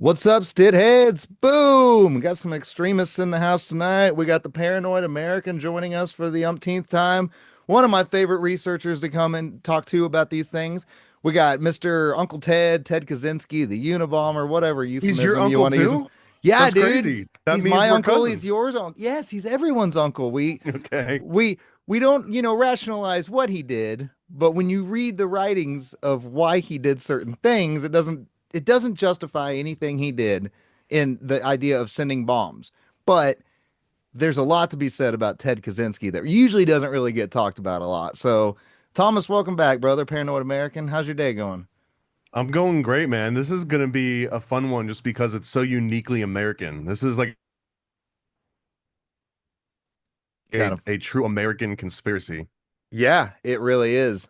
What's up, Stitt-Heads? Boom! Got some extremists in the house tonight. We got the paranoid American joining us for the umpteenth time. One of my favorite researchers to come and talk to about these things. We got Mr. Uncle Ted, Ted Kaczynski, the Unabomber, whatever He's your euphemism you uncle want to use. too? Yeah, That's dude. crazy. That He's means my we're uncle. He's cousins. yours uncle. Yes, he's everyone's uncle. Okay. We we don't, rationalize what he did, but when you read the writings of why he did certain things, it doesn't justify anything he did in the idea of sending bombs. But there's a lot to be said about Ted Kaczynski that usually doesn't really get talked about a lot. So, Thomas, welcome back, brother. Paranoid American. How's your day going? I'm going great, man. This is gonna be a fun one just because it's so uniquely American. This is like Kind a, of. a true American conspiracy. Yeah, it really is.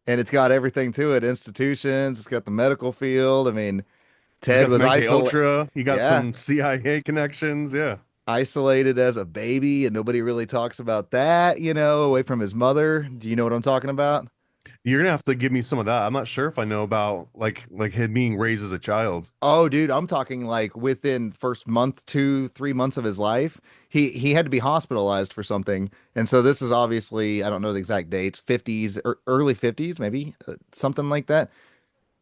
And it's got everything to it, institutions, it's got the medical field. I mean, He's Ted got some was MK isolated. Ultra. He got Yeah, some CIA connections. Yeah. isolated as a baby, and nobody really talks about that, away from his mother. Do you know what I'm talking about? You're gonna have to give me some of that. I'm not sure if I know about like him being raised as a child. Oh, dude, I'm talking like within first month, 2, 3 months of his life, he had to be hospitalized for something, and so this is obviously I don't know the exact dates, 50s or early 50s, maybe something like that.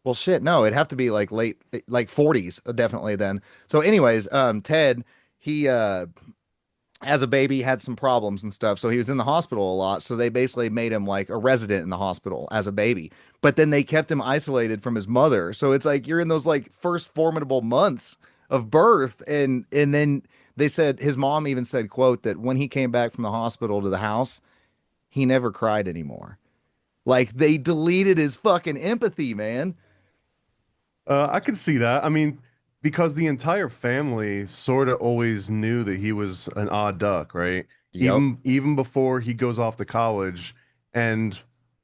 Well, shit, no, it'd have to be like late, like 40s, definitely then. So, anyways, Ted, he as a baby had some problems and stuff, so he was in the hospital a lot. So they basically made him like a resident in the hospital as a baby, but then they kept him isolated from his mother. So it's like you're in those like first formidable months of birth, and then they said his mom even said, "quote that when he came back from the hospital to the house, he never cried anymore." Like they deleted his fucking empathy, man. I could see that. I mean, because the entire family sort of always knew that he was an odd duck, right? Yep. Even before he goes off to college. And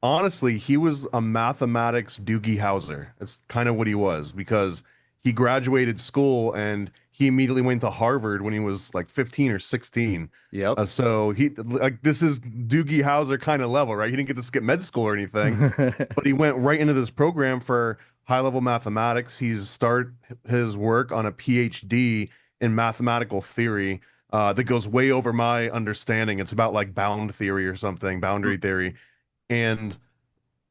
honestly, he was a mathematics Doogie Howser. That's kind of what he was because he graduated school and he immediately went to Harvard when he was like 15 or 16. Yep. So he like this is Doogie Howser kind of level, right? He didn't get to skip med school or anything, but he went right into this program for high level mathematics. He's started his work on a PhD in mathematical theory that goes way over my understanding. It's about like bound theory or something, boundary theory. And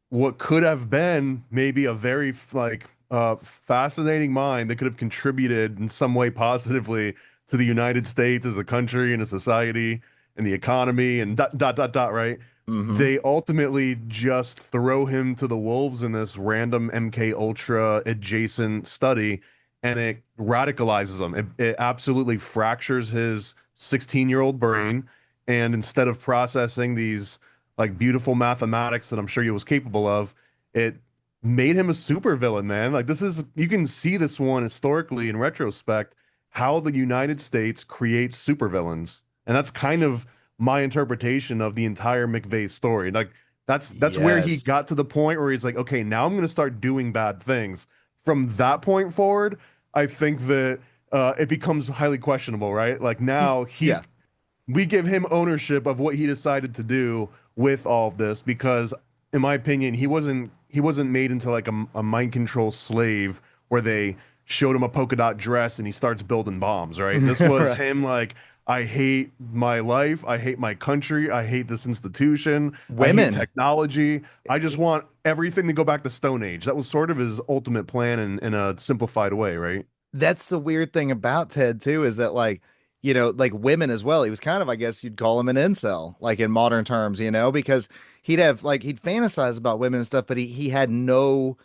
what could have been maybe a very fascinating mind that could have contributed in some way positively to the United States as a country and a society and the economy and dot dot dot dot, right? Hmm. They ultimately just throw him to the wolves in this random MK Ultra adjacent study, and it radicalizes him. It absolutely fractures his 16-year-old brain, and instead of processing these like beautiful mathematics that I'm sure he was capable of, it made him a supervillain, man. Like this is you can see this one historically in retrospect how the United States creates supervillains. And that's kind of my interpretation of the entire McVeigh story. Like that's where he Yes. got to the point where he's like, okay, now I'm going to start doing bad things. From that point forward, I think that it becomes highly questionable, right? Like now he's Yeah. we give him ownership of what he decided to do with all of this because, in my opinion, he wasn't made into like a mind control slave where they showed him a polka dot dress and he starts building bombs, right? This was Right. him like, I hate my life, I hate my country, I hate this institution, I hate Women. technology. I just want everything to go back to Stone Age. That was sort of his ultimate plan in a simplified way, right? That's the weird thing about Ted too, is that like, like women as well. He was kind of, I guess you'd call him an incel, like in modern terms, because he'd fantasize about women and stuff, but he had no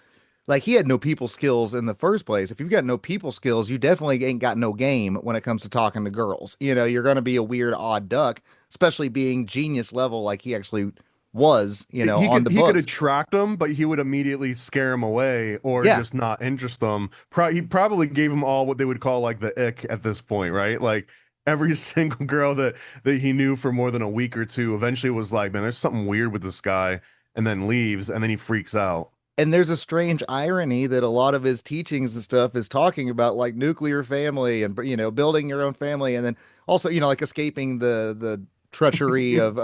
like he had no people skills in the first place. If you've got no people skills, you definitely ain't got no game when it comes to talking to girls. You're gonna be a weird odd duck, especially being genius level like he actually was, He on could the he could books. attract them, but he would immediately scare them away or Yeah. just not interest them. He probably gave them all what they would call like the ick at this point, right? Like every single girl that he knew for more than a week or two eventually was like, man, there's something weird with this guy, and then leaves, and then he freaks out. And there's a strange irony that a lot of his teachings and stuff is talking about like nuclear family and building your own family, and then also like escaping the treachery of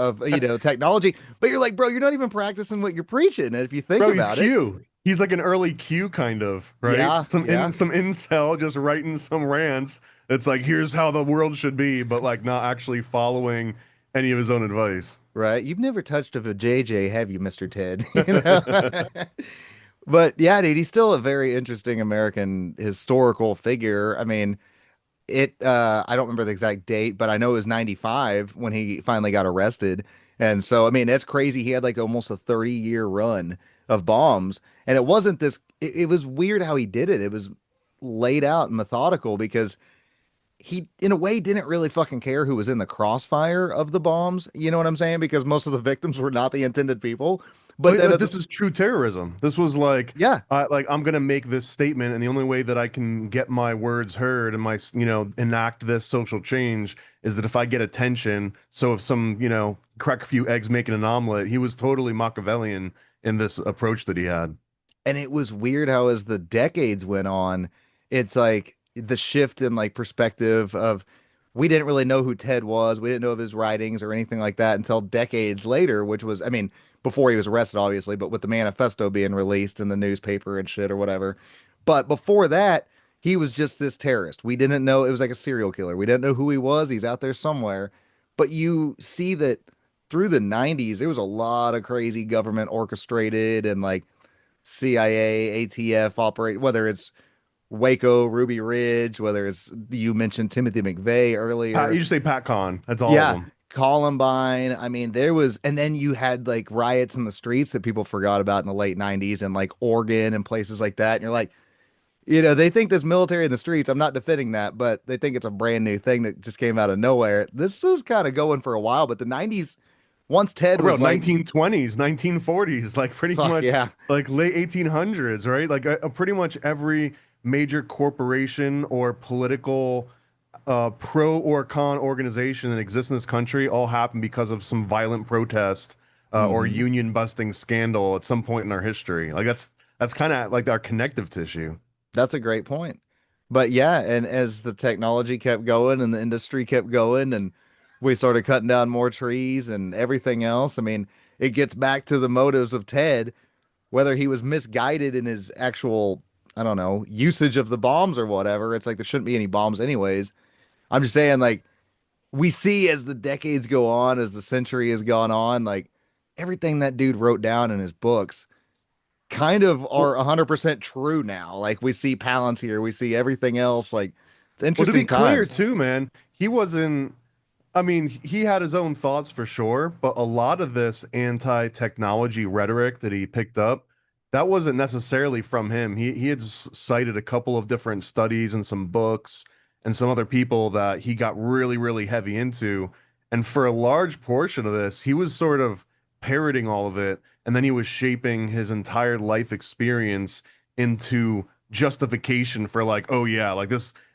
technology. But you're like, bro, you're not even practicing what you're preaching. And if you think Bro, he's about it, Q. He's like an early Q kind of, right? Yeah, yeah. Some incel just writing some rants. It's like here's how the world should be, but like not actually following any of his own advice. Right. You've never touched of a JJ, have you, Mr. Ted? You know? But yeah, dude, he's still a very interesting American historical figure. I mean, I don't remember the exact date, but I know it was 95 when he finally got arrested. And so, I mean, that's crazy. He had like almost a 30-year run of bombs. And it wasn't this, it was weird how he did it. It was laid out and methodical because he in a way didn't really fucking care who was in the crossfire of the bombs. You know what I'm saying? Because most of the victims were not the intended people. But Well, then like at the, this is true terrorism. This was yeah, like I'm gonna make this statement, and the only way that I can get my words heard and enact this social change is that if I get attention. So if some, crack a few eggs making an omelet, he was totally Machiavellian in this approach that he had. and it was weird how as the decades went on, it's like the shift in like perspective of we didn't really know who Ted was. We didn't know of his writings or anything like that until decades later, which was, I mean, before he was arrested, obviously, but with the manifesto being released in the newspaper and shit or whatever. But before that, he was just this terrorist. We didn't know it was like a serial killer. We didn't know who he was. He's out there somewhere. But you see that through the 90s, there was a lot of crazy government orchestrated and like CIA, ATF operate, whether it's Waco, Ruby Ridge, whether it's you mentioned Timothy McVeigh Pat, earlier. you just say Pat Con. That's all of Yeah, them. Columbine. I mean, there was, and then you had like riots in the streets that people forgot about in the late 90s and like Oregon and places like that. And you're like, they think this military in the streets, I'm not defending that, but they think it's a brand new thing that just came out of nowhere. This is kind of going for a while, but the 90s, once Ted Oh, bro, was like, 1920s, 1940s, like pretty fuck much yeah. like late 1800s, right? Like pretty much every major corporation or political pro or con organization that exists in this country all happened because of some violent protest or Hmm. union busting scandal at some point in our history. Like that's kind of like our connective tissue. That's a great point. But yeah, and as the technology kept going and the industry kept going and we started cutting down more trees and everything else, I mean, it gets back to the motives of Ted, whether he was misguided in his actual, I don't know, usage of the bombs or whatever. It's like there shouldn't be any bombs anyways. I'm just saying, like, we see as the decades go on, as the century has gone on, like everything that dude wrote down in his books kind of Well, are 100% true now. Like we see Palantir, we see everything else. Like it's well, to be interesting clear times. too, man, he wasn't. I mean, he had his own thoughts for sure, but a lot of this anti-technology rhetoric that he picked up, that wasn't necessarily from him. He had cited a couple of different studies and some books and some other people that he got really, really heavy into. And for a large portion of this, he was sort of parroting all of it, and then he was shaping his entire life experience into justification for like, oh yeah, like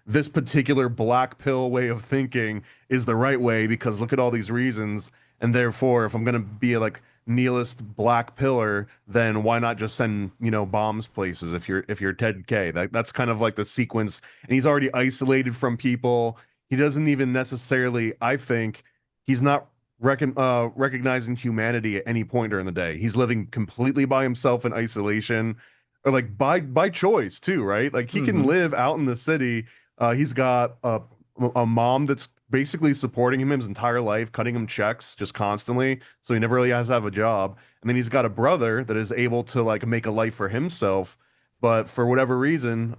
this particular black pill way of thinking is the right way because look at all these reasons. And therefore, if I'm gonna be a like nihilist black pillar, then why not just send, bombs places if you're Ted K? That's kind of like the sequence. And he's already isolated from people. He doesn't even necessarily, I think, he's not recognizing humanity at any point during the day. He's living completely by himself in isolation, or like by choice too, right? Like he can Hmm. live out in the city. He's got a mom that's basically supporting him his entire life, cutting him checks just constantly, so he never really has to have a job. And then he's got a brother that is able to like make a life for himself, but for whatever reason,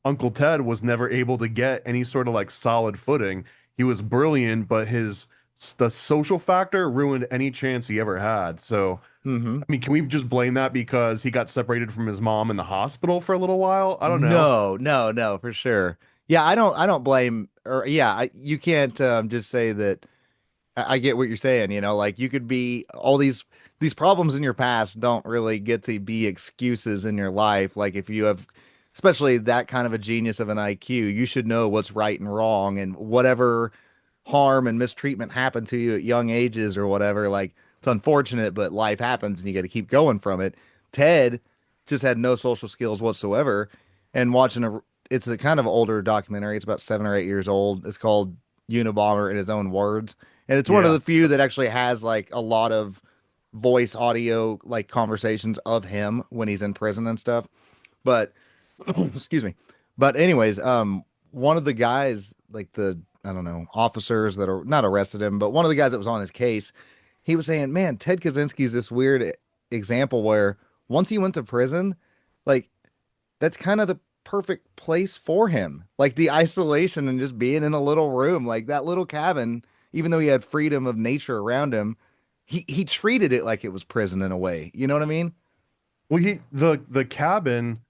Uncle Ted was never able to get any sort of like solid footing. He was brilliant, but his the social factor ruined any chance he ever had. So, Hmm. I mean, can we just blame that because he got separated from his mom in the hospital for a little while? I don't know. No, no, no, for sure. Yeah, I don't blame, or yeah, you can't just say that. I get what you're saying, like you could be all these problems in your past don't really get to be excuses in your life. Like if you have, especially that kind of a genius of an IQ, you should know what's right and wrong and whatever harm and mistreatment happened to you at young ages or whatever. Like it's unfortunate, but life happens and you got to keep going from it. Ted just had no social skills whatsoever. And it's a kind of older documentary. It's about 7 or 8 years old. It's called Unabomber in his own words. And it's one of Yeah. the few that actually has like a lot of voice audio like conversations of him when he's in prison and stuff. But excuse me. But anyways, one of the guys, like the I don't know, officers that are not arrested him, but one of the guys that was on his case, he was saying, "Man, Ted Kaczynski's this weird example where once he went to prison, like that's kind of the perfect place for him. Like the isolation and just being in a little room, like that little cabin, even though he had freedom of nature around him, he treated it like it was prison in a way. You know what I mean? Well, the cabin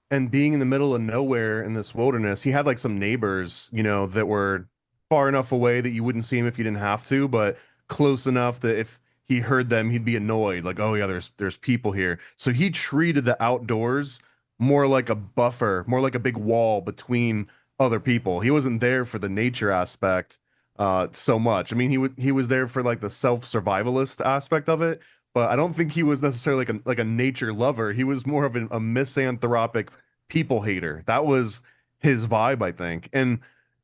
and being in the middle of nowhere in this wilderness, he had like some neighbors, that were far enough away that you wouldn't see him if you didn't have to, but close enough that if he heard them, he'd be annoyed, like, oh yeah, there's people here. So he treated the outdoors more like a buffer, more like a big wall between other people. He wasn't there for the nature aspect so much. I mean, he was there for like the self-survivalist aspect of it, but I don't think he was necessarily like a nature lover. He was more of a misanthropic people hater. That was his vibe, I think. And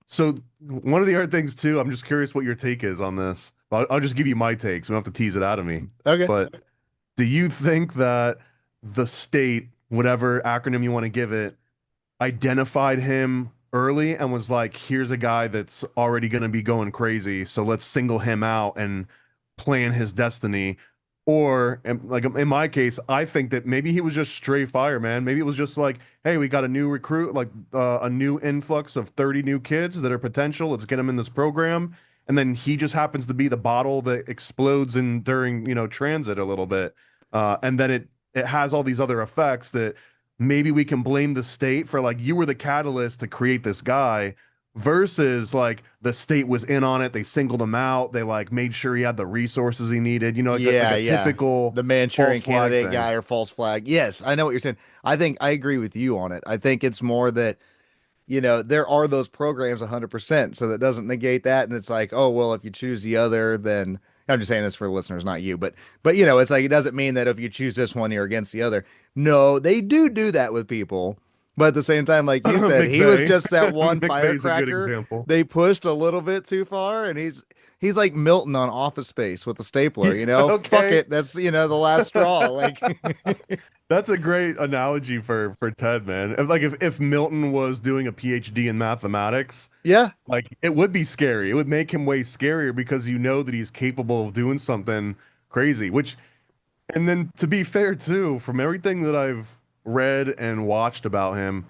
so one of the other things too, I'm just curious what your take is on this. I'll just give you my take, so you don't have to tease it out of me. Okay. But do you think that the state, whatever acronym you want to give it, identified him early and was like, here's a guy that's already going to be going crazy, so let's single him out and plan his destiny? Or, like in my case, I think that maybe he was just stray fire, man. Maybe it was just like, hey, we got a new recruit, like a new influx of 30 new kids that are potential. Let's get them in this program. And then he just happens to be the bottle that explodes in during, transit a little bit. And then it has all these other effects that maybe we can blame the state for, like, you were the catalyst to create this guy, versus like the state was in on it. They singled him out. They like made sure he had the resources he needed, like Yeah, a yeah. typical The false Manchurian flag candidate thing. guy or false flag. Yes, I know what you're saying. I think I agree with you on it. I think it's more that there are those programs 100%. So that doesn't negate that. And it's like, oh, well, if you choose the other, then I'm just saying this for listeners, not you. But, it's like, it doesn't mean that if you choose this one, you're against the other. No, they do that with people. But at the same time, like you said, he was McVeigh. just that one McVeigh is a good firecracker. example. They pushed a little bit too far, and he's like Milton on Office Space with a stapler, Yeah, Fuck okay. it. That's, the last straw. Like, That's a great analogy for Ted, man. If Milton was doing a PhD in mathematics, yeah. like it would be scary. It would make him way scarier because you know that he's capable of doing something crazy. And then to be fair too, from everything that I've read and watched about him,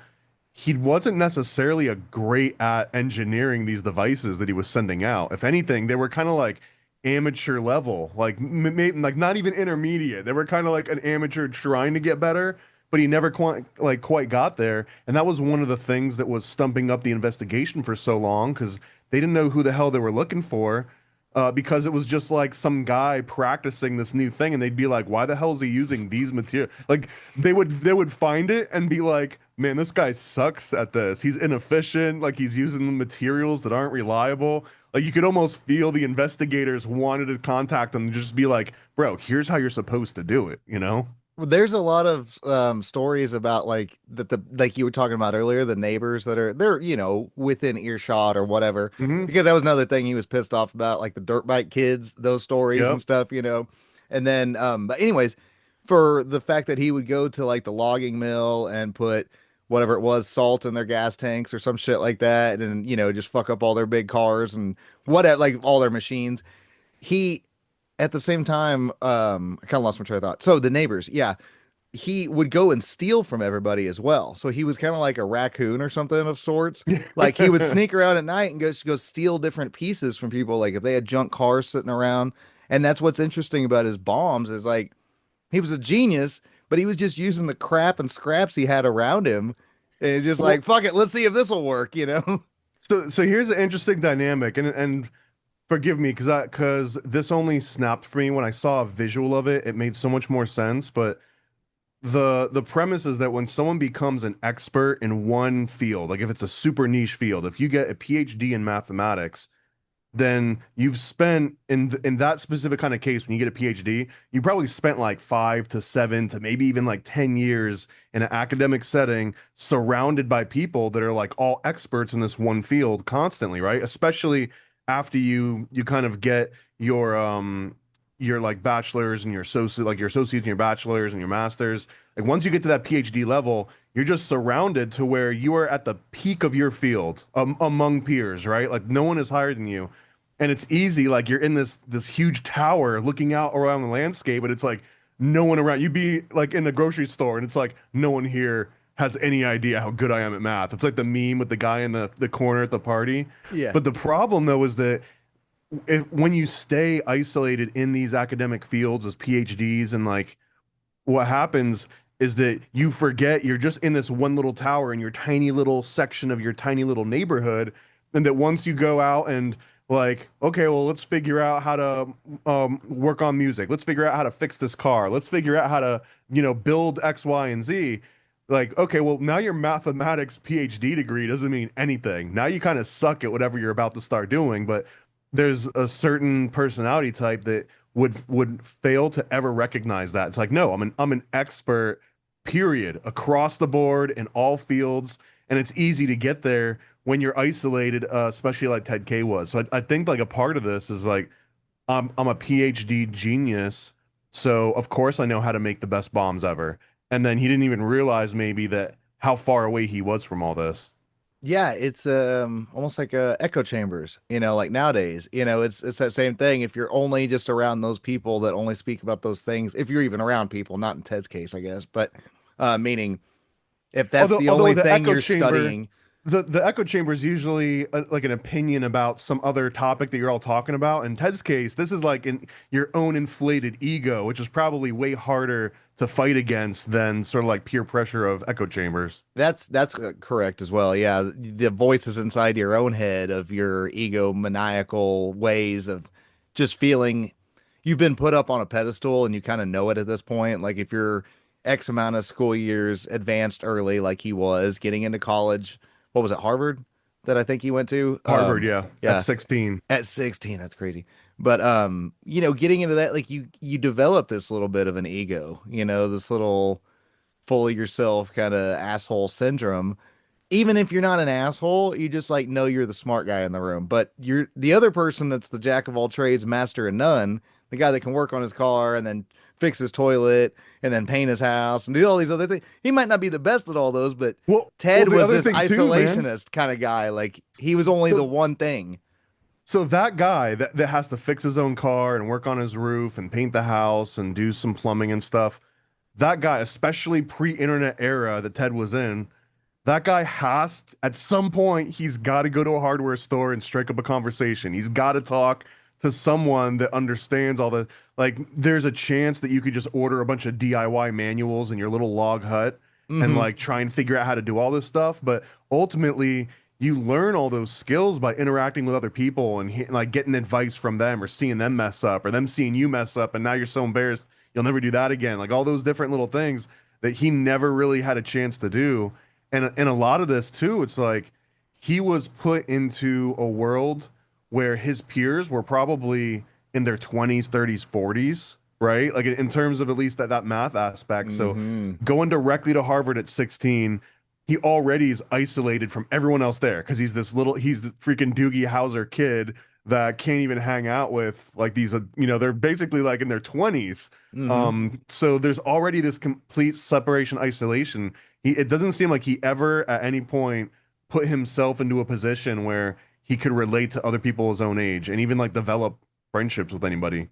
he wasn't necessarily a great at engineering these devices that he was sending out. If anything, they were kind of like amateur level, like like not even intermediate. They were kind of like an amateur trying to get better, but he never quite got there. And that was one of the things that was stumping up the investigation for so long, because they didn't know who the hell they were looking for. Because it was just like some guy practicing this new thing, and they'd be like, "Why the hell is he using these materials?" Like they would find it and be like, "Man, this guy sucks at this. He's inefficient. Like he's using materials that aren't reliable." Like you could almost feel the investigators wanted to contact them and just be like, "Bro, here's how you're supposed to do it," you know? Well, there's a lot of stories about like that the like you were talking about earlier, the neighbors that are they're within earshot or whatever. Hmm. Because that was another thing he was pissed off about, like the dirt bike kids, those stories and Yep. stuff. And then but anyways, for the fact that he would go to like the logging mill and put whatever it was, salt in their gas tanks or some shit like that, and just fuck up all their big cars and whatever, like all their machines. He at the same time, I kind of lost my train of thought. So the neighbors, yeah, he would go and steal from everybody as well. So he was kind of like a raccoon or something of sorts. Like he would sneak around at night and go steal different pieces from people. Like if they had junk cars sitting around, and that's what's interesting about his bombs is like he was a genius, but he was just using the crap and scraps he had around him, and just Well, like fuck it, let's see if this will work. so here's an interesting dynamic, and forgive me because this only snapped for me when I saw a visual of it. It made so much more sense, but the premise is that when someone becomes an expert in one field, like if it's a super niche field, if you get a PhD in mathematics, then you've spent in that specific kind of case, when you get a PhD, you probably spent like 5 to 7 to maybe even like 10 years in an academic setting, surrounded by people that are like all experts in this one field constantly, right? Especially after you kind of get your like bachelor's and your associate, like your associates and your bachelor's and your master's. Like once you get to that PhD level, you're just surrounded to where you are at the peak of your field among peers, right? Like no one is higher than you. And it's easy, like you're in this huge tower looking out around the landscape, but it's like no one around. You'd be like in the grocery store and it's like no one here has any idea how good I am at math. It's like the meme with the guy in the corner at the party. Yeah. But the problem though is that when you stay isolated in these academic fields as PhDs and like what happens is that you forget you're just in this one little tower in your tiny little section of your tiny little neighborhood, and that once you go out and like, okay, well, let's figure out how to work on music. Let's figure out how to fix this car. Let's figure out how to, build X, Y, and Z. Like, okay, well, now your mathematics PhD degree doesn't mean anything. Now you kind of suck at whatever you're about to start doing, but there's a certain personality type that would fail to ever recognize that. It's like, no, I'm an expert, period, across the board in all fields, and it's easy to get there when you're isolated, especially like Ted K was. So I think like a part of this is like I'm a PhD genius, so of course I know how to make the best bombs ever. And then he didn't even realize maybe that how far away he was from all this. Yeah, it's almost like echo chambers, like nowadays, it's that same thing. If you're only just around those people that only speak about those things, if you're even around people, not in Ted's case, I guess, but meaning if that's the Although only the thing echo you're chamber, studying. the echo chamber is usually like an opinion about some other topic that you're all talking about. In Ted's case, this is like in your own inflated ego, which is probably way harder to fight against than sort of like peer pressure of echo chambers. That's correct as well. Yeah, the voices inside your own head of your egomaniacal ways of just feeling you've been put up on a pedestal and you kind of know it at this point. Like if you're X amount of school years advanced early, like he was getting into college, what was it, Harvard that I think he went to? Harvard, yeah, at Yeah, 16. at 16, that's crazy. But getting into that, like you develop this little bit of an ego, this little full of yourself kind of asshole syndrome. Even if you're not an asshole, you just like know you're the smart guy in the room. But you're the other person that's the jack of all trades, master of none, the guy that can work on his car and then fix his toilet and then paint his house and do all these other things. He might not be the best at all those, but Well, Ted the was other this thing too, man. isolationist kind of guy. Like he was only the So one thing. So that guy that has to fix his own car and work on his roof and paint the house and do some plumbing and stuff, that guy, especially pre-internet era that Ted was in, that guy at some point, he's got to go to a hardware store and strike up a conversation. He's got to talk to someone that understands all the, like, there's a chance that you could just order a bunch of DIY manuals in your little log hut and Hmm. like try and figure out how to do all this stuff. But ultimately, you learn all those skills by interacting with other people and like getting advice from them or seeing them mess up or them seeing you mess up. And now you're so embarrassed, you'll never do that again. Like all those different little things that he never really had a chance to do. And a lot of this too, it's like he was put into a world where his peers were probably in their 20s, 30s, 40s, right? Like in terms of at least that math aspect. So Hmm. going directly to Harvard at 16, he already is isolated from everyone else there because he's the freaking Doogie Howser kid that can't even hang out with like these, they're basically like in their 20s. Hmm. So there's already this complete separation, isolation. It doesn't seem like he ever at any point put himself into a position where he could relate to other people his own age and even like develop friendships with anybody.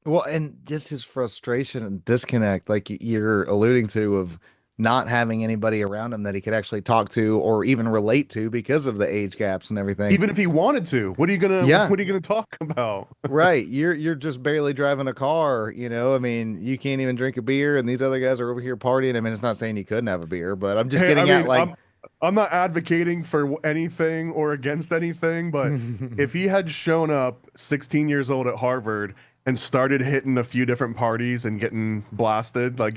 Well, and just his frustration and disconnect, like you're alluding to, of not having anybody around him that he could actually talk to or even relate to because of the age gaps and everything. Even if he wanted to, Yeah, what are you gonna talk about? right. You're just barely driving a car, I mean, you can't even drink a beer, and these other guys are over here partying. I mean, it's not saying you couldn't have a beer, but I'm just Hey, I getting at mean, like, I'm not advocating for anything or against anything, but if he had shown up 16 years old at Harvard and started hitting a few different parties and getting blasted, like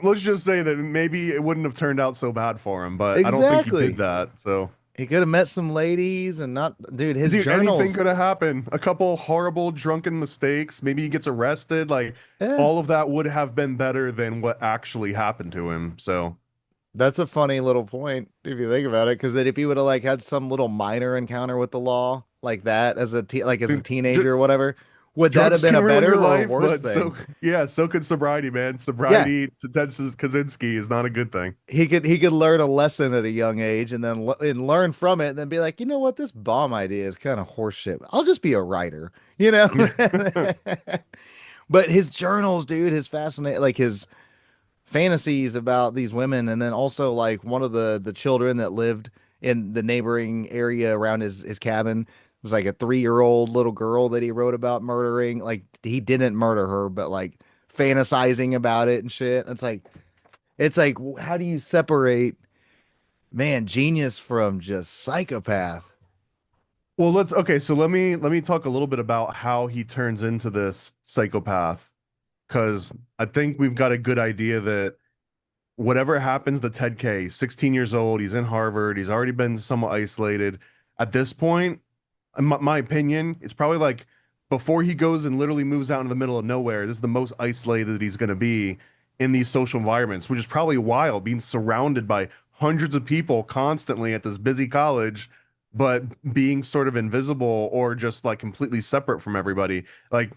let's just say that maybe it wouldn't have turned out so bad for him, but I don't think he did exactly. that. So, He could have met some ladies and not, dude, his dude, anything journals. could have happened. A couple horrible drunken mistakes. Maybe he gets arrested. Like Yeah. all of that would have been better than what actually happened to him. So. That's a funny little point if you think about it, because then if he would have like had some little minor encounter with the law like that as a like as a Dude, teenager or whatever, Would that have Drugs been can a ruin your better or life, worse but thing? so could sobriety, man. Yeah, Sobriety to Ted Kaczynski is not a good thing. he could learn a lesson at a young age and then and learn from it and then be like, you know what, this bomb idea is kind of horseshit. I'll just be a writer, you know. But his journals, dude, his fascinating, like his fantasies about these women, and then also like one of the children that lived in the neighboring area around his cabin was like a 3 year old little girl that he wrote about murdering. Like he didn't murder her, but like fantasizing about it and shit. It's like how do you separate man genius from just psychopath? Well, so let me talk a little bit about how he turns into this psychopath, because I think we've got a good idea that whatever happens to Ted K, 16 years old, he's in Harvard, he's already been somewhat isolated. At this point, in my opinion, it's probably like before he goes and literally moves out in the middle of nowhere, this is the most isolated he's going to be in these social environments, which is probably wild, being surrounded by hundreds of people constantly at this busy college, but being sort of invisible or just like completely separate from everybody. Like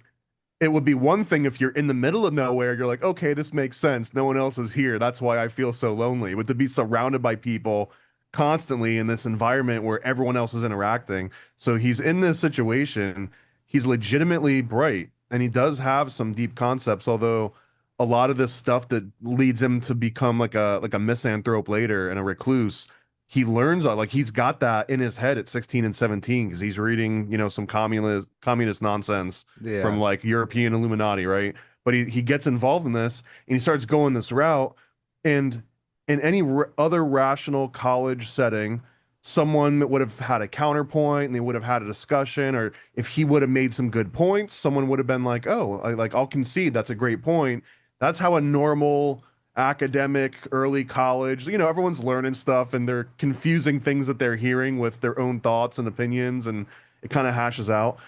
it would be one thing if you're in the middle of nowhere, you're like, okay, this makes sense. No one else is here. That's why I feel so lonely. But to be surrounded by people constantly in this environment where everyone else is interacting. So he's in this situation. He's legitimately bright and he does have some deep concepts, although a lot of this stuff that leads him to become like a misanthrope later and a recluse, he learns like he's got that in his head at 16 and 17 because he's reading, some communist nonsense from Yeah, like European Illuminati, right? But he gets involved in this and he starts going this route. And in any other rational college setting, someone would have had a counterpoint and they would have had a discussion, or if he would have made some good points, someone would have been like, "Oh, I'll concede that's a great point." That's how a normal academic early college, everyone's learning stuff and they're confusing things that they're hearing with their own thoughts and opinions, and it kind of hashes out.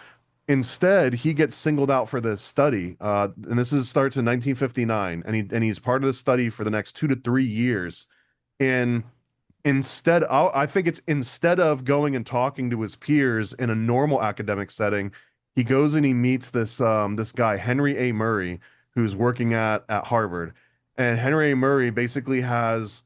Instead, he gets singled out for this study, and starts in 1959, and he's part of the study for the next 2 to 3 years. And I think it's instead of going and talking to his peers in a normal academic setting, he goes and he meets this guy Henry A. Murray, who's working at Harvard, and Henry A. Murray basically has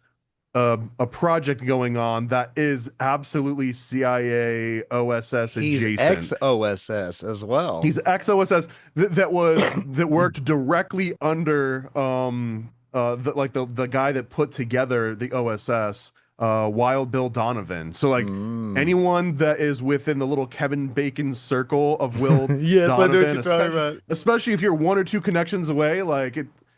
a project going on that is absolutely CIA OSS he's adjacent. ex-OSS as well. He's ex-OSS that worked directly under the guy that put together the OSS, Wild Bill Donovan. So like Mm. anyone that is within the little Kevin Bacon circle of Will Yes, I know what Donovan, you're talking especially about. especially if you're one or two connections away,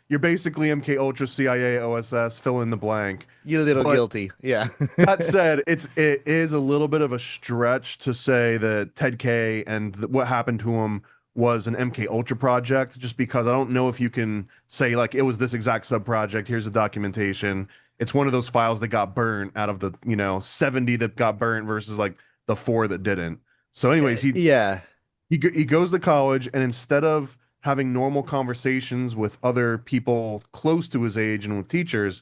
you're basically MK Ultra, CIA, OSS, fill in the blank. You little But guilty. Yeah. that said, it is a little bit of a stretch to say that Ted K and what happened to him was an MK Ultra project, just because I don't know if you can say like it was this exact sub project. Here's the documentation. It's one of those files that got burnt out of the 70 that got burnt versus like the four that didn't. So, anyways, Yeah. he goes to college, and instead of having normal conversations with other people close to his age and with teachers,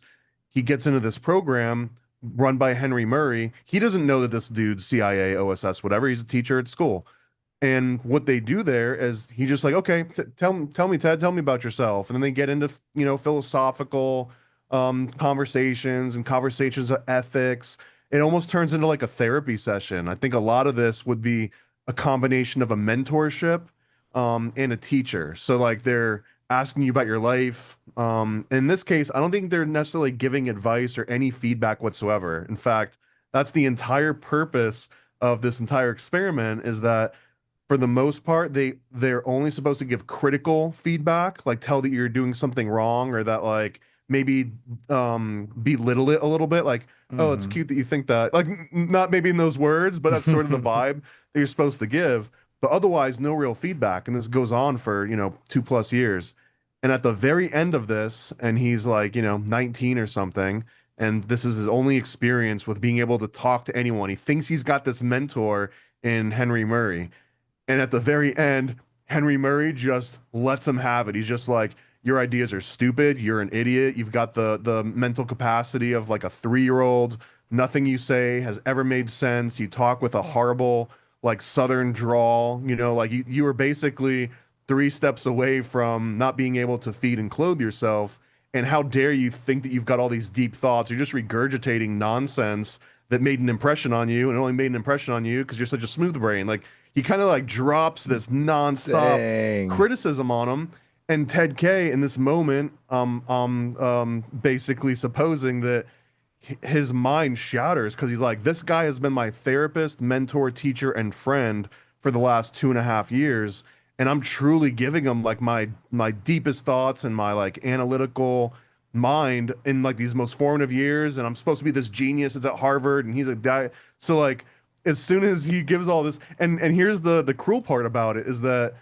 he gets into this program run by Henry Murray. He doesn't know that this dude's CIA, OSS, whatever. He's a teacher at school. And what they do there is he just like, okay, tell me, Ted, tell me about yourself. And then they get into, philosophical conversations and conversations of ethics. It almost turns into like a therapy session. I think a lot of this would be a combination of a mentorship and a teacher. So like they're asking you about your life. In this case, I don't think they're necessarily giving advice or any feedback whatsoever. In fact, that's the entire purpose of this entire experiment, is that for the most part, they're only supposed to give critical feedback, like tell that you're doing something wrong, or that like maybe belittle it a little bit, like, oh, it's Hmm. cute that you think that. Like not maybe in those words, but that's sort of the vibe that you're supposed to give. But otherwise, no real feedback. And this goes on for, 2+ years. And at the very end of this, and he's like, 19 or something, and this is his only experience with being able to talk to anyone. He thinks he's got this mentor in Henry Murray. And at the very end, Henry Murray just lets him have it. He's just like, your ideas are stupid. You're an idiot. You've got the mental capacity of like a 3-year-old. Nothing you say has ever made sense. You talk with a horrible like Southern drawl. Like you were basically three steps away from not being able to feed and clothe yourself. And how dare you think that you've got all these deep thoughts? You're just regurgitating nonsense that made an impression on you and only made an impression on you because you're such a smooth brain. Like he kind of like drops this nonstop Dang. criticism on him. And Ted K in this moment, basically supposing that his mind shatters because he's like, this guy has been my therapist, mentor, teacher, and friend for the last 2.5 years, and I'm truly giving him like my deepest thoughts and my like analytical mind in like these most formative years, and I'm supposed to be this genius that's at Harvard, and he's a guy. So like, as soon as he gives all this, and here's the cruel part about it is that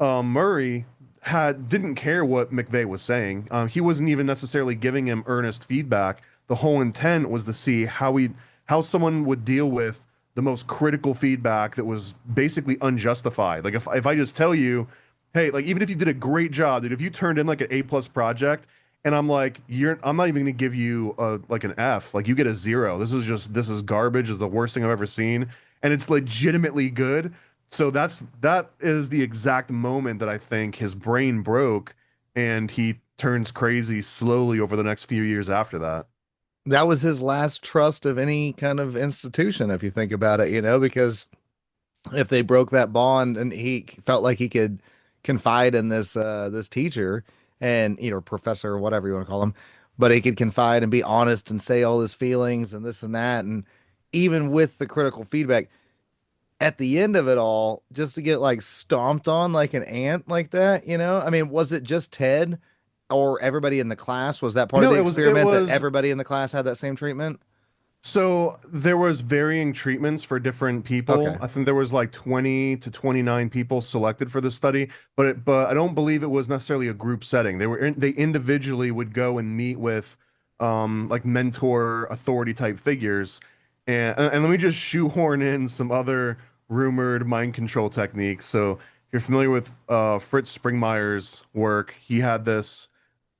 Murray had didn't care what McVeigh was saying. He wasn't even necessarily giving him earnest feedback. The whole intent was to see how someone would deal with the most critical feedback that was basically unjustified. Like if I just tell you, hey, like even if you did a great job, dude, if you turned in like an A+ project, and I'm like, I'm not even gonna give you like an F, like you get a zero. This is garbage. This is the worst thing I've ever seen, and it's legitimately good. So that is the exact moment that I think his brain broke and he turns crazy slowly over the next few years after that. That was his last trust of any kind of institution, if you think about it, because if they broke that bond and he felt like he could confide in this teacher and professor or whatever you want to call him, but he could confide and be honest and say all his feelings and this and that, and even with the critical feedback at the end of it all, just to get like stomped on like an ant like that. I mean, was it just Ted or everybody in the class? Was that part of No, the it experiment that was everybody in the class had that same treatment? so there was varying treatments for different people. Okay. I think there was like 20 to 29 people selected for the study, but I don't believe it was necessarily a group setting. They individually would go and meet with like mentor authority type figures. And let me just shoehorn in some other rumored mind control techniques. So if you're familiar with Fritz Springmeier's work, he had this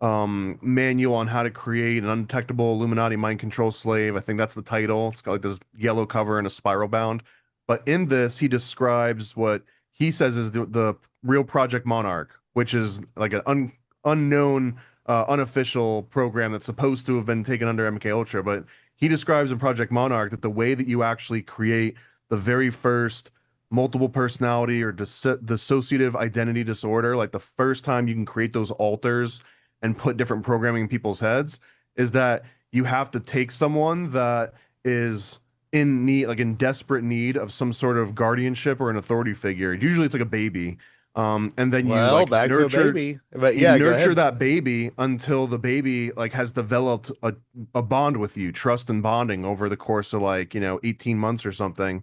manual on how to create an undetectable Illuminati mind control slave. I think that's the title. It's got like this yellow cover and a spiral bound. But in this, he describes what he says is the real Project Monarch, which is like an unknown, unofficial program that's supposed to have been taken under MK Ultra. But he describes in Project Monarch that the way that you actually create the very first multiple personality or dissociative identity disorder, like the first time you can create those alters and put different programming in people's heads, is that you have to take someone that is in need, like in desperate need of some sort of guardianship or an authority figure. Usually it's like a baby. And then you Well, like back to a nurture baby. But you yeah, go nurture ahead. that baby until the baby like has developed a bond with you, trust and bonding over the course of like, 18 months or something.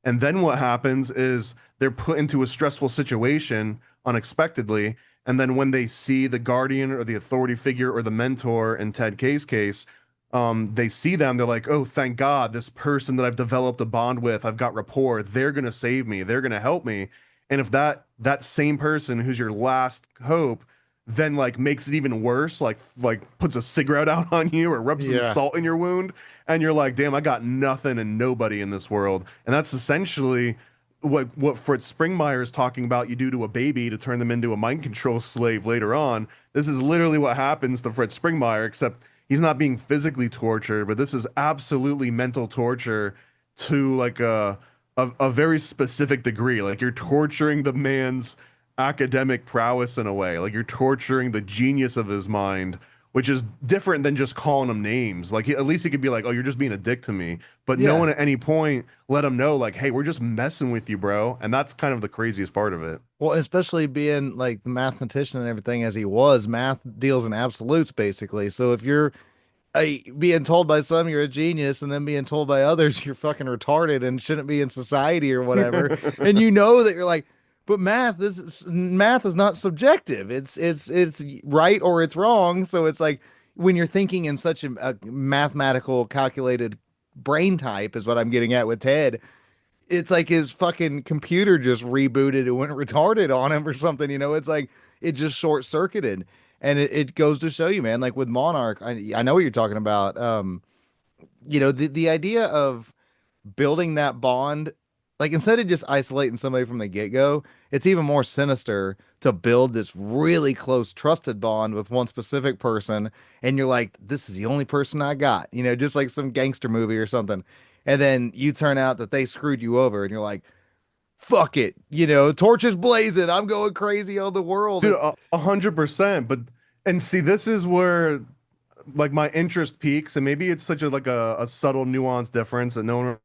And then what happens is they're put into a stressful situation unexpectedly. And then when they see the guardian or the authority figure or the mentor in Ted K's case, they see them, they're like, oh, thank God, this person that I've developed a bond with, I've got rapport, they're gonna save me, they're gonna help me. And if that same person who's your last hope then like makes it even worse, like puts a cigarette out on you or rubs some Yeah. salt in your wound, and you're like, damn, I got nothing and nobody in this world. And that's essentially what Fritz Springmeier is talking about. You do to a baby to turn them into a mind control slave later on. This is literally what happens to Fritz Springmeier, except he's not being physically tortured, but this is absolutely mental torture to like a very specific degree. Like you're torturing the man's academic prowess in a way. Like you're torturing the genius of his mind, which is different than just calling him names. Like at least he could be like, "Oh, you're just being a dick to me," but no Yeah. one at any point let him know, like, "Hey, we're just messing with you, bro." And that's kind of the craziest part of it. Well, especially being like the mathematician and everything as he was, math deals in absolutes basically. So if you're being told by some you're a genius and then being told by others you're fucking retarded and shouldn't be in society or whatever, and that you're like, but math is not subjective. It's right or it's wrong. So it's like when you're thinking in such a mathematical calculated brain type is what I'm getting at with Ted. It's like his fucking computer just rebooted and went retarded on him or something. It's like it just short circuited. And it goes to show you, man, like with Monarch, I know what you're talking about. The idea of building that bond, like instead of just isolating somebody from the get-go, it's even more sinister to build this really close trusted bond with one specific person, and you're like, this is the only person I got, just like some gangster movie or something. And then you turn out that they screwed you over and you're like, fuck it, torches blazing, I'm going crazy on the world. Dude, 100%. But and see, this is where like my interest peaks, and maybe it's such a like a subtle nuance difference that no one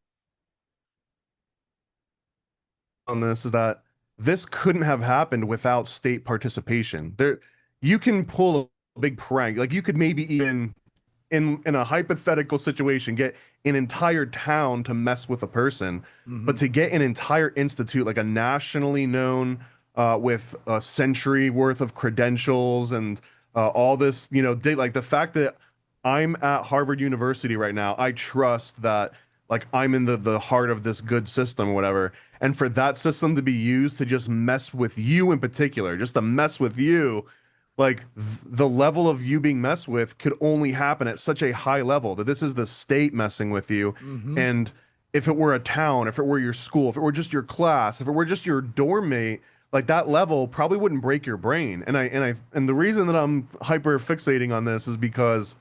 on this is that this couldn't have happened without state participation. There, you can pull a big prank. Like you could maybe even in a hypothetical situation get an entire town to mess with a person, but Hmm. to get an entire institute like a nationally known with a century worth of credentials and all this, like the fact that I'm at Harvard University right now, I trust that like I'm in the heart of this good system or whatever. And for that system to be used to just mess with you in particular, just to mess with you, like the level of you being messed with could only happen at such a high level that this is the state messing with you. Hmm. And if it were a town, if it were your school, if it were just your class, if it were just your dorm mate, like that level probably wouldn't break your brain. And the reason that I'm hyper fixating on this is because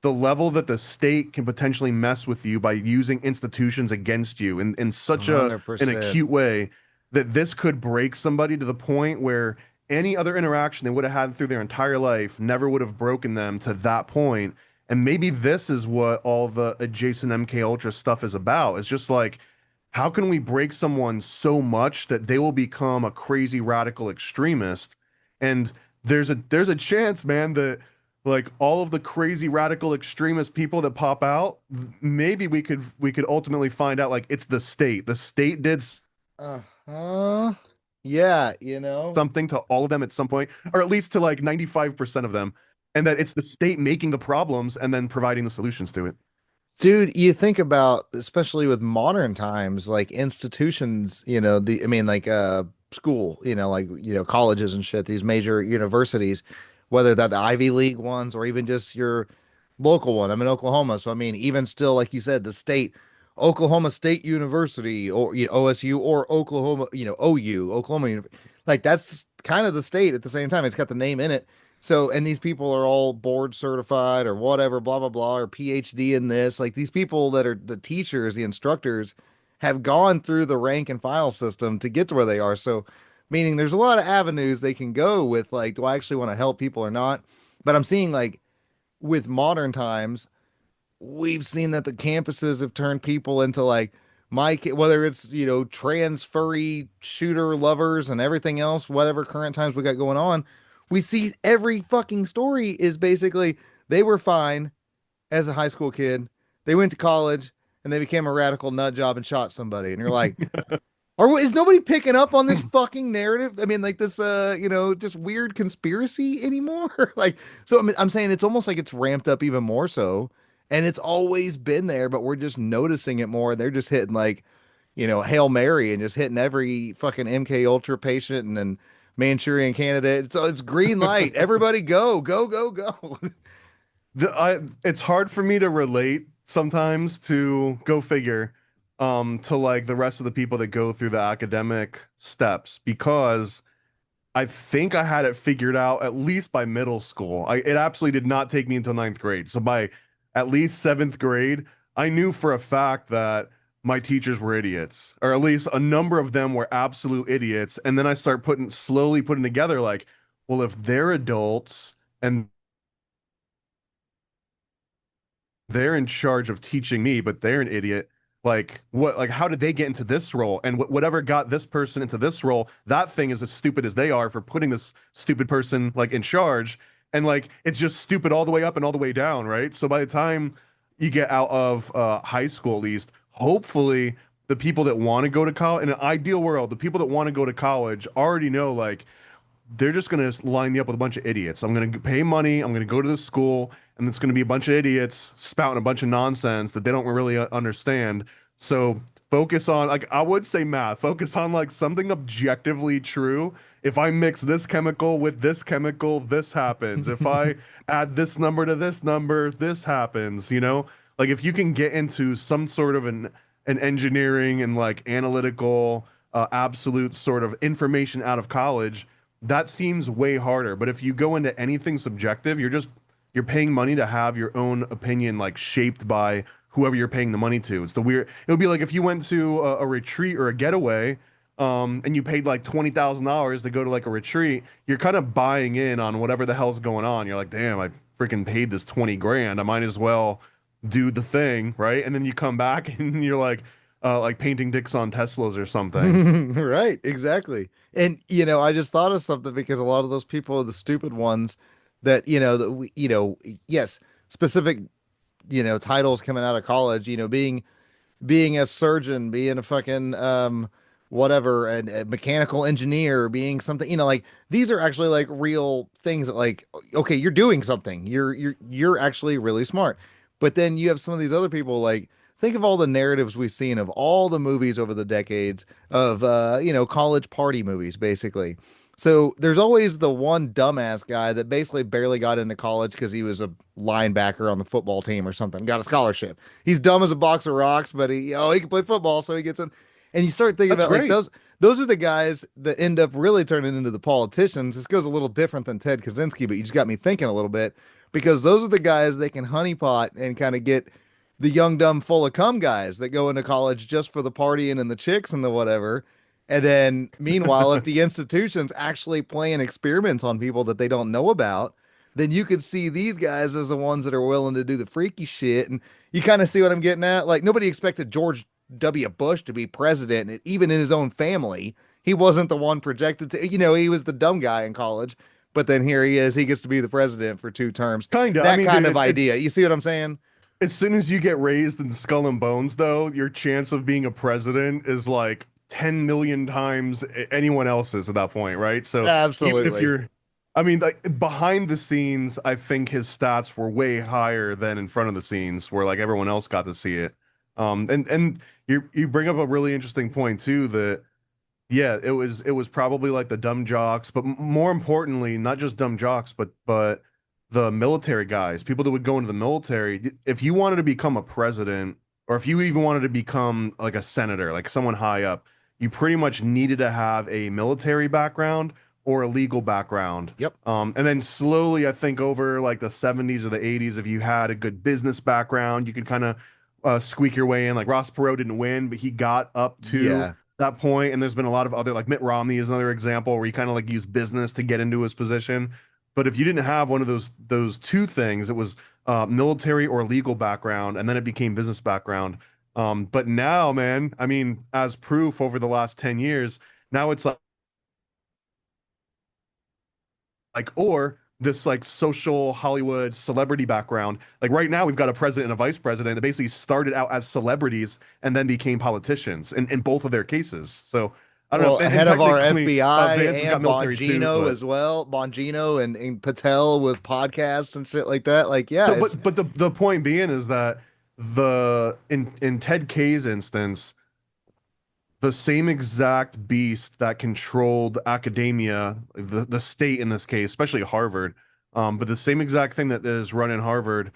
the level that the state can potentially mess with you by using institutions against you in such an 100%. acute way that this could break somebody to the point where any other interaction they would have had through their entire life never would have broken them to that point. And maybe this is what all the adjacent MK Ultra stuff is about. It's just like, how can we break someone so much that they will become a crazy radical extremist? And there's a chance, man, that like all of the crazy radical extremist people that pop out, maybe we could ultimately find out like it's the state. The state did Uh-huh. Yeah, something to all of them at some point, or at least to like 95% of them, and that it's the state making the problems and then providing the solutions to it. dude, you think about, especially with modern times, like institutions, I mean, like school, like, colleges and shit, these major universities, whether that the Ivy League ones or even just your local one. I'm in Oklahoma, so I mean, even still, like you said, the state, Oklahoma State University, or OSU, or Oklahoma, OU, Oklahoma, like that's kind of the state at the same time. It's got the name in it. So, and these people are all board certified or whatever, blah, blah, blah, or PhD in this. Like these people that are the teachers, the instructors, have gone through the rank and file system to get to where they are. So, meaning there's a lot of avenues they can go with, like, do I actually want to help people or not? But I'm seeing, like, with modern times, we've seen that the campuses have turned people into like whether it's trans furry shooter lovers and everything else, whatever current times we got going on, we see every fucking story is basically they were fine as a high school kid, they went to college, and they became a radical nut job and shot somebody, and you're like, is nobody picking up on this fucking narrative? I mean, like this, just weird conspiracy anymore. Like, so I'm saying it's almost like it's ramped up even more so, and it's always been there, but we're just noticing it more. They're just hitting like, Hail Mary and just hitting every fucking MK Ultra patient and Manchurian candidate. So it's green light. Everybody go, go, go, go. It's hard for me to relate sometimes to go figure, to like the rest of the people that go through the academic steps because I think I had it figured out at least by middle school. It absolutely did not take me until ninth grade. So by at least seventh grade, I knew for a fact that my teachers were idiots, or at least a number of them were absolute idiots. And then I start slowly putting together like, well, if they're adults and they're in charge of teaching me, but they're an idiot. Like how did they get into this role? And whatever got this person into this role, that thing is as stupid as they are for putting this stupid person like in charge. And like it's just stupid all the way up and all the way down, right? So by the time you get out of high school, at least, hopefully the people that want to go to college, in an ideal world, the people that want to go to college already know like they're just going to line me up with a bunch of idiots. I'm going to pay money. I'm going to go to this school, and it's going to be a bunch of idiots spouting a bunch of nonsense that they don't really understand. So focus on, like, I would say math. Focus on like something objectively true. If I mix this chemical with this chemical, this happens. If I add this number to this number, this happens. Like if you can get into some sort of an and engineering and like analytical, absolute sort of information out of college, that seems way harder. But if you go into anything subjective, you're paying money to have your own opinion like shaped by whoever you're paying the money to. It's the weird. It would be like if you went to a retreat or a getaway, and you paid like $20,000 to go to like a retreat. You're kind of buying in on whatever the hell's going on. You're like, damn, I freaking paid this 20 grand. I might as well do the thing, right? And then you come back and you're like painting dicks on Teslas or something. Right, exactly. And I just thought of something because a lot of those people are the stupid ones that, yes, specific, titles coming out of college, being a surgeon, being a fucking whatever, a mechanical engineer, being something, like these are actually like real things that like okay, you're doing something. You're actually really smart. But then you have some of these other people like think of all the narratives we've seen of all the movies over the decades of college party movies basically. So there's always the one dumbass guy that basically barely got into college because he was a linebacker on the football team or something, got a scholarship. He's dumb as a box of rocks, but he can play football, so he gets in. And you start thinking That's about like great. those are the guys that end up really turning into the politicians. This goes a little different than Ted Kaczynski, but you just got me thinking a little bit because those are the guys that can honeypot and kind of get the young dumb full of cum guys that go into college just for the partying and the chicks and the whatever. And then meanwhile, if the institution's actually playing experiments on people that they don't know about, then you could see these guys as the ones that are willing to do the freaky shit. And you kind of see what I'm getting at. Like nobody expected George W. Bush to be president, and even in his own family. He wasn't the one projected to, he was the dumb guy in college. But then here he is. He gets to be the president for 2 terms. Kinda. I That mean, kind dude, of idea. You see what I'm saying? as soon as you get raised in skull and bones, though, your chance of being a president is like 10 million times anyone else's at that point, right? So even if Absolutely. you're, I mean, like behind the scenes, I think his stats were way higher than in front of the scenes, where like everyone else got to see it. And you bring up a really interesting point too, that yeah, it was probably like the dumb jocks, but more importantly, not just dumb jocks, but the military guys, people that would go into the military. If you wanted to become a president, or if you even wanted to become like a senator, like someone high up, you pretty much needed to have a military background or a legal background. Yep. And then slowly, I think over like the 70s or the 80s, if you had a good business background, you could kind of squeak your way in. Like Ross Perot didn't win, but he got up to Yeah. that point. And there's been a lot of other, like Mitt Romney is another example where he kind of like used business to get into his position. But if you didn't have one of those two things, it was military or legal background, and then it became business background. But now, man, I mean, as proof over the last 10 years, now it's like or this like social Hollywood celebrity background. Like right now, we've got a president and a vice president that basically started out as celebrities and then became politicians in both of their cases. So I don't Well, know. And head of our technically, FBI Vance has got and military too, Bongino but as well. Bongino and Patel with podcasts and shit like that. Like, yeah, so it's but the point being is that the in Ted K's instance, the same exact beast that controlled academia, the state in this case, especially Harvard, but the same exact thing that is running Harvard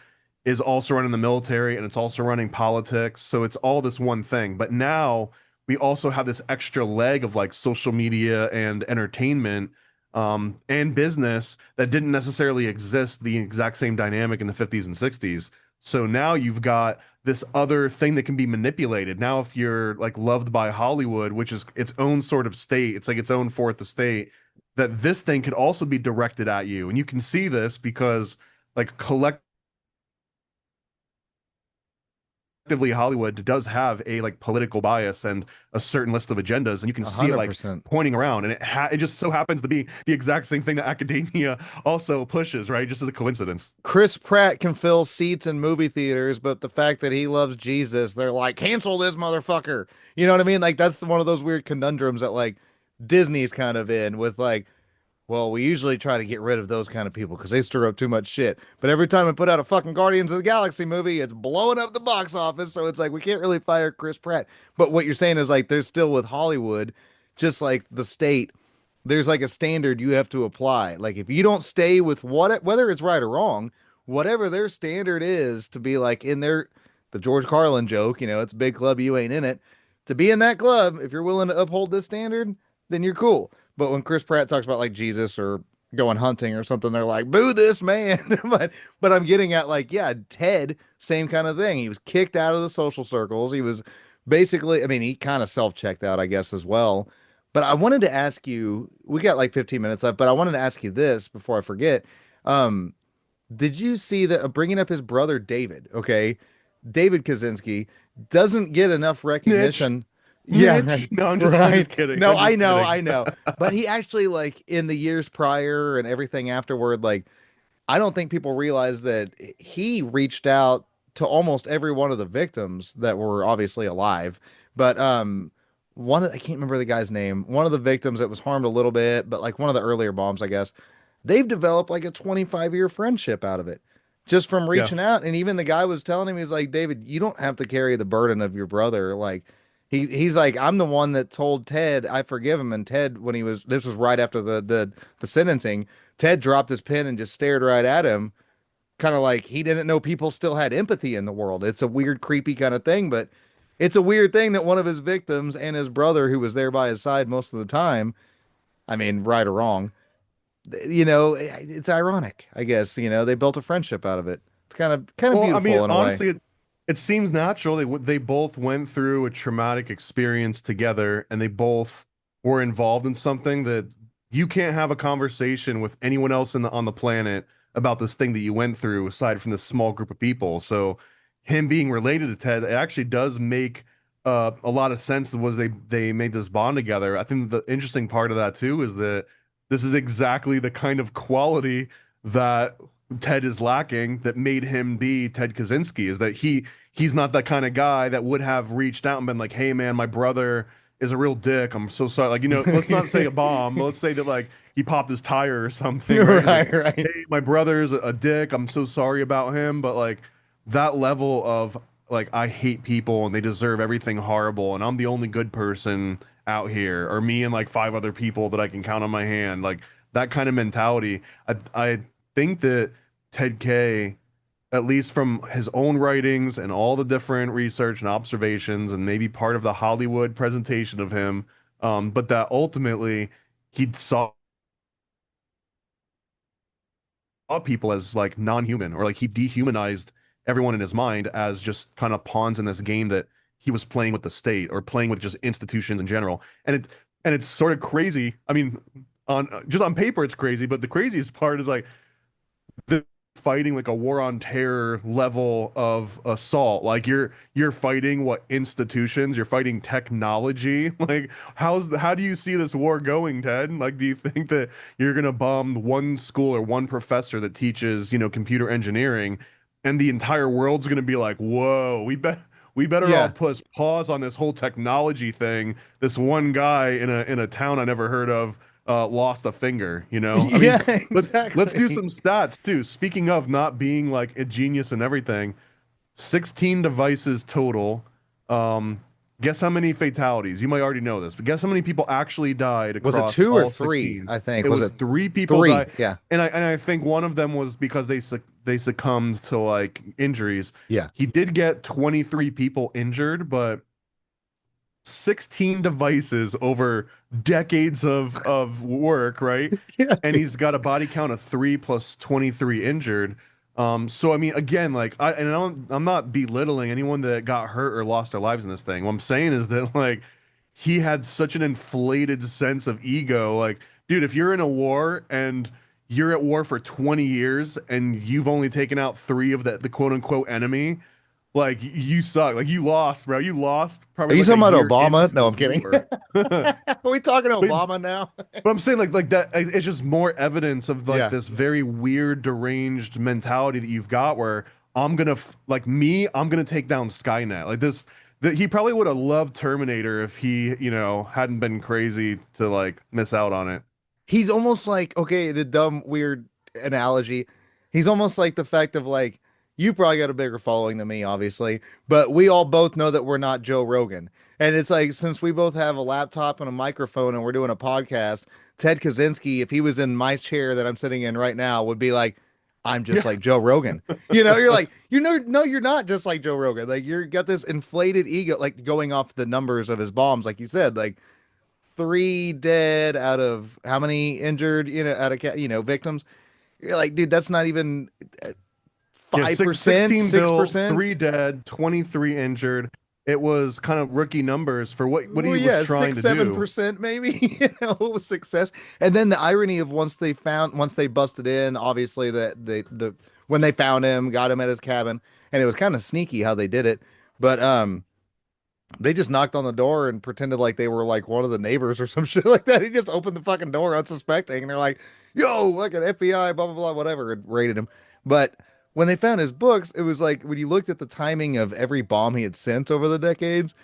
is also running the military and it's also running politics. So it's all this one thing. But now we also have this extra leg of like social media and entertainment, and business that didn't necessarily exist the exact same dynamic in the 50s and 60s. So now you've got this other thing that can be manipulated. Now, if you're like loved by Hollywood, which is its own sort of state, it's like its own fourth estate, that this thing could also be directed at you. And you can see this because like collectively Hollywood does have a like political bias and a certain list of agendas, and you can a see it hundred like percent. pointing around, and it just so happens to be the exact same thing that academia also pushes, right? Just as a coincidence. Chris Pratt can fill seats in movie theaters, but the fact that he loves Jesus, they're like, cancel this motherfucker. You know what I mean? Like that's one of those weird conundrums that like Disney's kind of in with like, well, we usually try to get rid of those kind of people because they stir up too much shit. But every time I put out a fucking Guardians of the Galaxy movie, it's blowing up the box office. So it's like we can't really fire Chris Pratt. But what you're saying is like there's still with Hollywood, just like the state, there's like a standard you have to apply. Like if you don't stay with whether it's right or wrong, whatever their standard is to be like in the George Carlin joke, it's a big club, you ain't in it. To be in that club, if you're willing to uphold this standard, then you're cool. But when Chris Pratt talks about like Jesus or going hunting or something, they're like, boo this man. But I'm getting at like, yeah, Ted, same kind of thing. He was kicked out of the social circles. He was basically, I mean, he kind of self-checked out, I guess, as well. But I wanted to ask you, we got like 15 minutes left, but I wanted to ask you this before I forget. Um, did you see that bringing up his brother David? Okay, David Kaczynski doesn't get enough Niche, recognition. Yeah, niche. right, No, I'm right. just kidding. No, I'm I just know, kidding. I know. But he actually like in the years prior and everything afterward, like I don't think people realize that he reached out to almost every one of the victims that were obviously alive. But I can't remember the guy's name. One of the victims that was harmed a little bit, but like one of the earlier bombs, I guess, they've developed like a 25-year friendship out of it just from Yeah. reaching out. And even the guy was telling him, he's like, David, you don't have to carry the burden of your brother. Like he's like, I'm the one that told Ted I forgive him. And Ted, when this was right after the sentencing, Ted dropped his pen and just stared right at him, kind of like he didn't know people still had empathy in the world. It's a weird, creepy kind of thing, but it's a weird thing that one of his victims and his brother, who was there by his side most of the time, I mean, right or wrong, it's ironic, I guess. They built a friendship out of it. It's kind of Well, I mean, beautiful in a way. honestly, it seems natural. They both went through a traumatic experience together, and they both were involved in something that you can't have a conversation with anyone else on the planet about this thing that you went through, aside from this small group of people. So, him being related to Ted, it actually does make a lot of sense. Was they made this bond together? I think the interesting part of that too is that this is exactly the kind of quality that Ted is lacking that made him be Ted Kaczynski is that he's not that kind of guy that would have reached out and been like, "Hey man, my brother is a real dick. I'm so sorry." Like, let's not say a bomb, but let's say that like he popped his tire or something, right? He's like, Right, right. "Hey, my brother's a dick. I'm so sorry about him." But like that level of like I hate people and they deserve everything horrible and I'm the only good person out here, or me and like five other people that I can count on my hand, like that kind of mentality. I think that Ted K, at least from his own writings and all the different research and observations, and maybe part of the Hollywood presentation of him, but that ultimately he saw people as like non-human, or like he dehumanized everyone in his mind as just kind of pawns in this game that he was playing with the state or playing with just institutions in general. And it's sort of crazy. I mean, on just on paper it's crazy, but the craziest part is like the fighting like a war on terror level of assault. Like you're fighting what institutions? You're fighting technology. Like how do you see this war going, Ted? Like, do you think that you're gonna bomb one school or one professor that teaches, computer engineering, and the entire world's gonna be like, whoa, we better all Yeah. put pause on this whole technology thing. This one guy in a town I never heard of lost a finger, you know? I mean, Yeah, let's do exactly. some stats too. Speaking of not being like a genius and everything, 16 devices total. Um, guess how many fatalities? You might already know this, but guess how many people actually died Was it across two or all three? 16? I think. It Was was it three people three? died, Yeah. and I think one of them was because they succumbed to like injuries. Yeah. He did get 23 people injured, but 16 devices over decades of work, right? Yeah, And dude. he's got a body count of 3 plus 23 injured. So I mean, again, like I'm not belittling anyone that got hurt or lost their lives in this thing. What I'm saying is that like he had such an inflated sense of ego. Like, dude, if you're in a war and you're at war for 20 years and you've only taken out three of the quote unquote enemy, like you suck. Like you lost, bro. You lost Are probably you like a talking about year Obama? into No, this I'm kidding. war. But Are we talking Obama now? I'm saying like that it's just more evidence of like Yeah. this very weird deranged mentality that you've got where I'm gonna take down Skynet. Like this that he probably would have loved Terminator if he, hadn't been crazy to like miss out on it. He's almost like, okay, the dumb, weird analogy. He's almost like the fact of like, you probably got a bigger following than me, obviously, but we all both know that we're not Joe Rogan. And it's like, since we both have a laptop and a microphone and we're doing a podcast, Ted Kaczynski, if he was in my chair that I'm sitting in right now, would be like, I'm just Yeah. like Joe Rogan. You know, you're like, you know, no, you're not just like Joe Rogan. Like you're got this inflated ego, like going off the numbers of his bombs, like you said, like three dead out of how many injured, you know, out of victims. You're like, dude, that's not even Yeah, 5%, 16 built, 6%. 3 dead, 23 injured. It was kind of rookie numbers for what Well, he was yeah, trying six, to do. 7%, maybe, you know, success. And then the irony of once they busted in, obviously when they found him, got him at his cabin, and it was kind of sneaky how they did it. But they just knocked on the door and pretended like they were like one of the neighbors or some shit like that. He just opened the fucking door unsuspecting, and they're like, "Yo, like an FBI, blah blah blah, whatever," and raided him. But when they found his books, it was like when you looked at the timing of every bomb he had sent over the decades,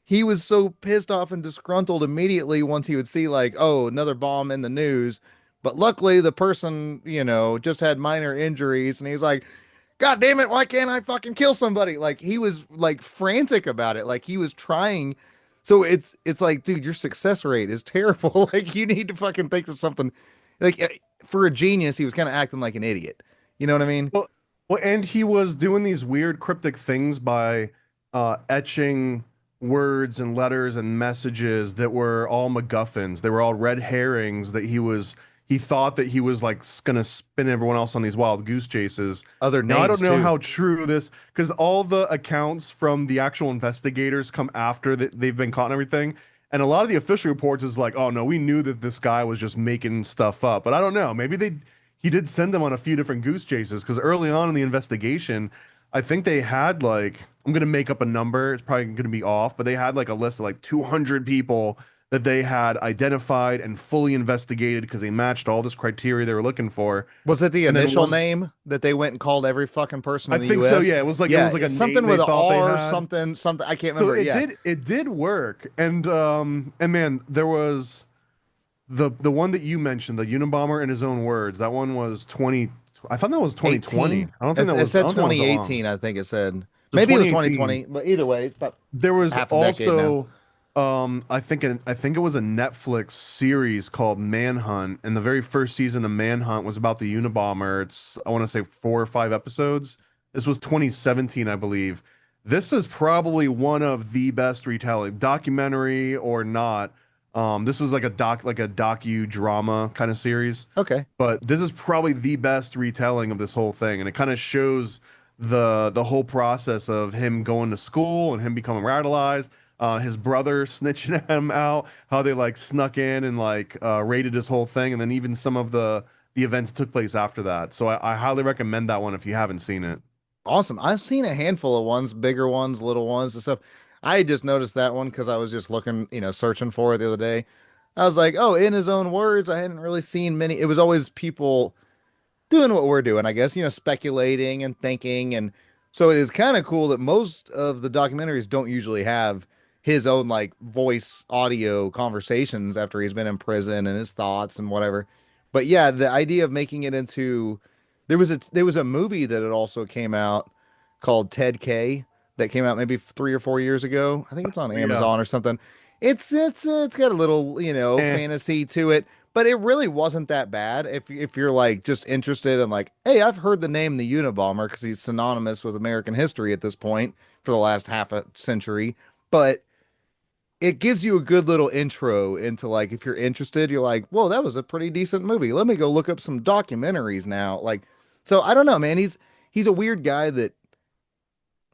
he was so pissed off and disgruntled immediately once he would see like, oh, another bomb in the news. But luckily, the person, you know, just had minor injuries, and he's like, God damn it, why can't I fucking kill somebody? Like he was like frantic about it. Like he was trying. So it's like, dude, your success rate is terrible. Like you need to fucking think of something. Like for a genius, he was kind of acting like an idiot. You know what I mean? Well, and he was doing these weird cryptic things by etching words and letters and messages that were all MacGuffins. They were all red herrings that he thought that he was like gonna spin everyone else on these wild goose chases. Other Now I don't names know too. how true this, because all the accounts from the actual investigators come after that they've been caught and everything. And a lot of the official reports is like, oh no, we knew that this guy was just making stuff up. But I don't know. Maybe he did send them on a few different goose chases because early on in the investigation, I think they had like, I'm gonna make up a number, it's probably gonna be off, but they had like a list of like 200 people that they had identified and fully investigated because they matched all this criteria they were looking for. Was it the And then initial once name that they went and called every fucking person I in the think so, US? yeah, it Yeah, was like a it's name something they with a thought they R, had. something. I can't So remember. Yeah. it did work. And man, there was the one that you mentioned, the Unabomber in his own words, that one was 20. I thought that was 2020. 18. It I said don't think that was that long. 2018, I think it said. So Maybe it was 2018. 2020, but either way, it's about There was half a decade now. also I think it was a Netflix series called Manhunt, and the very first season of Manhunt was about the Unabomber. It's I want to say 4 or 5 episodes. This was 2017, I believe. This is probably one of the best retelling, documentary or not. This was like a docu drama kind of series, Okay. but this is probably the best retelling of this whole thing, and it kind of shows the whole process of him going to school and him becoming radicalized, his brother snitching him out, how they like snuck in and like raided his whole thing, and then even some of the events took place after that. So I highly recommend that one if you haven't seen it. Awesome. I've seen a handful of ones, bigger ones, little ones and stuff. I just noticed that one because I was just looking, you know, searching for it the other day. I was like, oh, in his own words, I hadn't really seen many. It was always people doing what we're doing, I guess, you know, speculating and thinking. And so it is kind of cool that most of the documentaries don't usually have his own like voice audio conversations after he's been in prison and his thoughts and whatever. But yeah, the idea of making it into there was a movie that it also came out called Ted K that came out maybe 3 or 4 years ago. I think it's on Yeah. Amazon or something. It's got a little, you know, Eh. fantasy to it, but it really wasn't that bad if you're like just interested in like, hey, I've heard the name the Unabomber because he's synonymous with American history at this point for the last half a century. But it gives you a good little intro into like if you're interested, you're like, whoa, that was a pretty decent movie. Let me go look up some documentaries now. Like, so I don't know, man. He's a weird guy that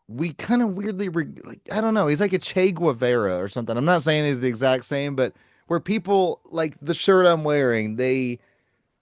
we kind of weirdly like I don't know. He's like a Che Guevara or something. I'm not saying he's the exact same, but where people like the shirt I'm wearing, they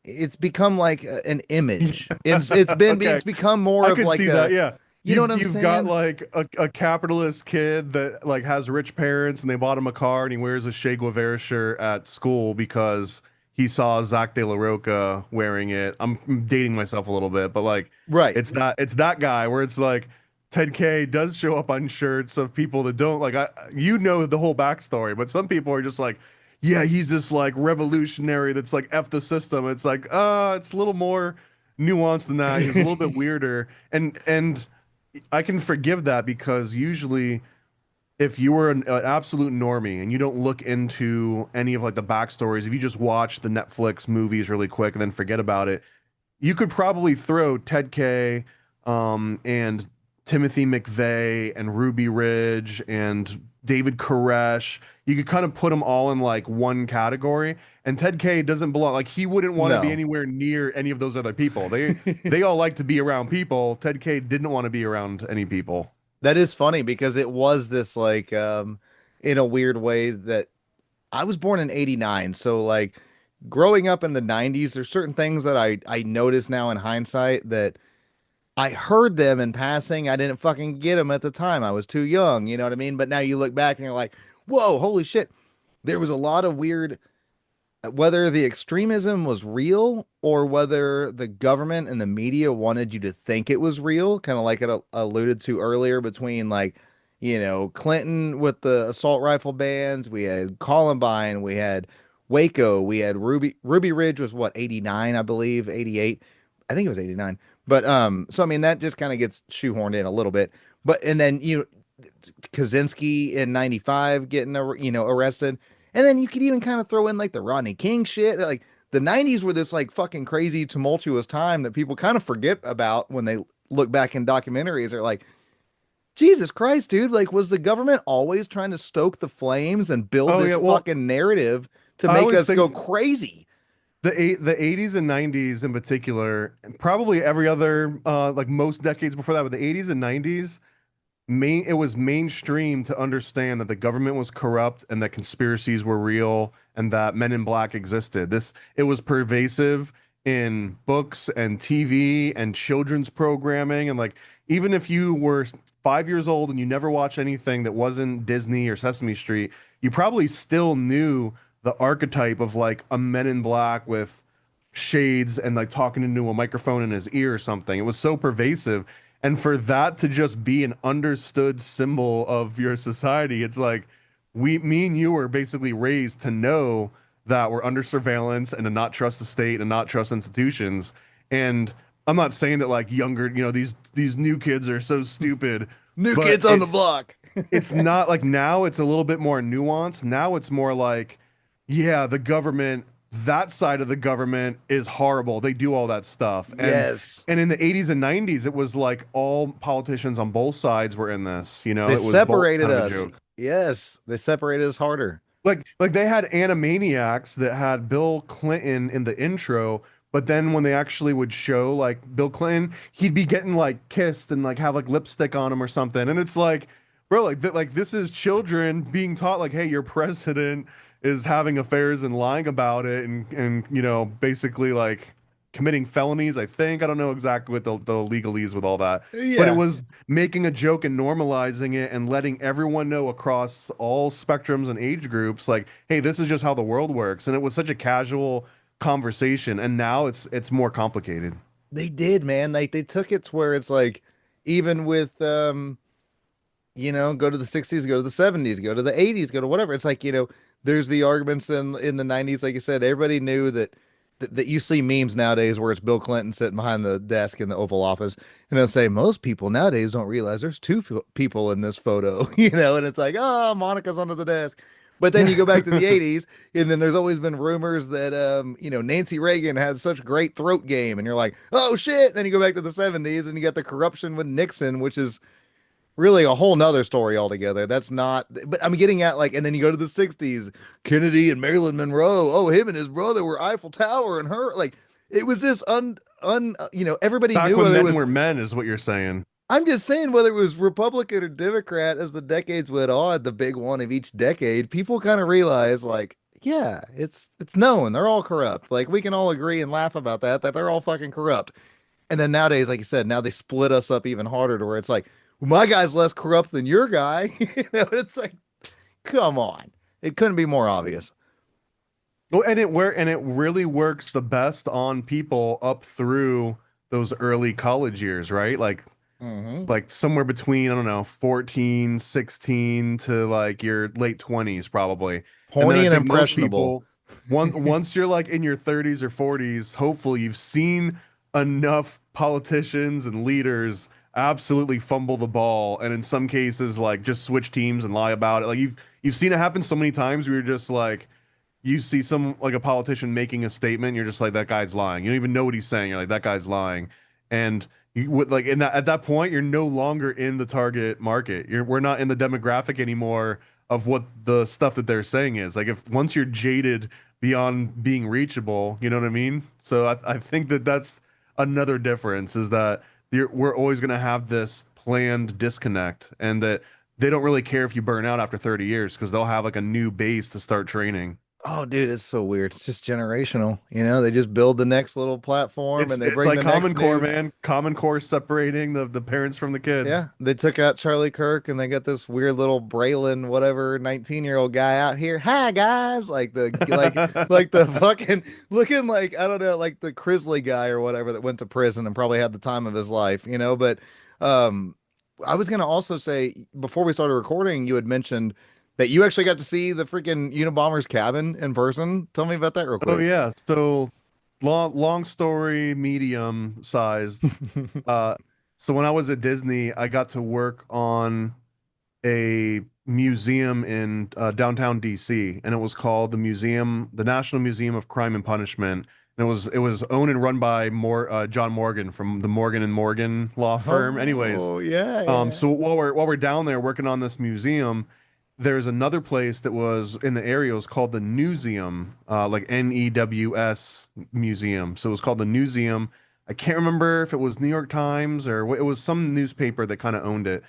it's become like an image. Okay. It's become more I of could like see that. a Yeah. you know what I'm You've got saying? like a capitalist kid that like has rich parents and they bought him a car and he wears a Che Guevara shirt at school because he saw Zach De La Roca wearing it. I'm dating myself a little bit, but like Right. it's that guy where it's like Ted K does show up on shirts of people that don't like you know the whole backstory, but some people are just like, yeah, he's this like revolutionary that's like F the system. It's like, it's a little more nuanced than that. He's a little bit weirder. And I can forgive that because usually if you were an absolute normie and you don't look into any of like the backstories, if you just watch the Netflix movies really quick and then forget about it, you could probably throw Ted K, and Timothy McVeigh and Ruby Ridge and David Koresh. You could kind of put them all in like one category. And Ted K doesn't belong. Like he wouldn't want to be No. anywhere near any of those other people. They all like to be around people. Ted K didn't want to be around any people. That is funny because it was this like in a weird way that I was born in 89, so like growing up in the 90s, there's certain things that I notice now in hindsight that I heard them in passing. I didn't fucking get them at the time. I was too young, you know what I mean? But now you look back and you're like, "Whoa, holy shit." There was a lot of weird whether the extremism was real or whether the government and the media wanted you to think it was real, kind of like it alluded to earlier between like, Clinton with the assault rifle bans, we had Columbine, we had Waco, we had Ruby Ridge was what, 89, I believe, 88. I think it was 89. But so I mean that just kind of gets shoehorned in a little bit. But and then Kaczynski in 95 getting arrested. And then you could even kind of throw in like the Rodney King shit. Like the 90s were this like fucking crazy tumultuous time that people kind of forget about when they look back in documentaries. They're like, Jesus Christ, dude, like was the government always trying to stoke the flames and build Oh this yeah, well, fucking narrative to I make always us go think crazy? the 80s and 90s in particular, and probably every other like most decades before that, but the 80s and 90s it was mainstream to understand that the government was corrupt and that conspiracies were real and that men in black existed. It was pervasive in books and TV and children's programming, and like even if you were 5 years old and you never watched anything that wasn't Disney or Sesame Street, you probably still knew the archetype of like a men in black with shades and like talking into a microphone in his ear or something. It was so pervasive. And for that to just be an understood symbol of your society, it's like me and you were basically raised to know that we're under surveillance and to not trust the state and not trust institutions. And I'm not saying that like younger, these new kids are so stupid, New but kids on the block. it's not like now it's a little bit more nuanced. Now it's more like, yeah, the government, that side of the government is horrible. They do all that stuff. And Yes. and in the 80s and 90s, it was like all politicians on both sides were in this. They It was both separated kind of a us. joke. Yes. They separated us harder. Like they had Animaniacs that had Bill Clinton in the intro, but then when they actually would show like Bill Clinton, he'd be getting like kissed and like have like lipstick on him or something. And it's like, bro, like this is children being taught like, hey, your president is having affairs and lying about it and basically like committing felonies, I think. I don't know exactly what the legalese with all that. But it Yeah. was making a joke and normalizing it and letting everyone know across all spectrums and age groups, like, hey, this is just how the world works. And it was such a casual conversation. And now it's more complicated. They did, man. Like they took it to where it's like even with go to the 60s, go to the 70s, go to the 80s, go to whatever. It's like, there's the arguments in the 90s, like you said, everybody knew that you see memes nowadays where it's Bill Clinton sitting behind the desk in the Oval Office, and they'll say most people nowadays don't realize there's two people in this photo, and it's like, oh, Monica's under the desk. But then you go back to the 80s, and then there's always been rumors that Nancy Reagan had such great throat game, and you're like, oh shit. Then you go back to the 70s, and you got the corruption with Nixon, which is really a whole nother story altogether. That's not, but I'm getting at like, and then you go to the 60s, Kennedy and Marilyn Monroe. Oh, him and his brother were Eiffel Tower and her. Like, it was this everybody Back knew when whether it men was, were men is what you're saying. I'm just saying, whether it was Republican or Democrat as the decades went on, the big one of each decade, people kind of realized, like, yeah, it's known they're all corrupt. Like, we can all agree and laugh about that they're all fucking corrupt. And then nowadays, like you said, now they split us up even harder to where it's like, well, my guy's less corrupt than your guy. It's like, come on. It couldn't be more obvious. Well, and it really works the best on people up through those early college years, right? Hmm. Like somewhere between, I don't know, 14, 16 to like your late 20s probably. And then I Horny and think most impressionable. people once you're like in your 30s or 40s, hopefully you've seen enough politicians and leaders absolutely fumble the ball and in some cases like just switch teams and lie about it. Like you've seen it happen so many times where you're just like you see some like a politician making a statement, you're just like that guy's lying. You don't even know what he's saying. You're like that guy's lying, and you would like in that at that point you're no longer in the target market. We're not in the demographic anymore of what the stuff that they're saying is. Like if once you're jaded beyond being reachable, you know what I mean? So I think that that's another difference is that we're always going to have this planned disconnect, and that they don't really care if you burn out after 30 years because they'll have like a new base to start training. Oh, dude, it's so weird. It's just generational. You know, they just build the next little platform and they It's bring like the next Common Core, new. man. Common Core separating the parents from the kids. Yeah, they took out Charlie Kirk and they got this weird little Braylon, whatever, 19-year-old guy out here. Hi guys, like the fucking looking like I don't know, like the Crisley guy or whatever that went to prison and probably had the time of his life, you know. But um, I was gonna also say before we started recording, you had mentioned that you actually got to see the freaking Unabomber's cabin in person. Tell me about that real Oh quick. yeah. So long story, medium sized. Uh, so when I was at Disney, I got to work on a museum in downtown DC, and it was called the National Museum of Crime and Punishment. And it was owned and run by John Morgan from the Morgan and Morgan law firm. Anyways, Oh yeah, yeah. so while we're down there working on this museum, there's another place that was in the area. It was called the Newseum, like News Museum. So it was called the Newseum. I can't remember if it was New York Times or it was some newspaper that kind of owned it.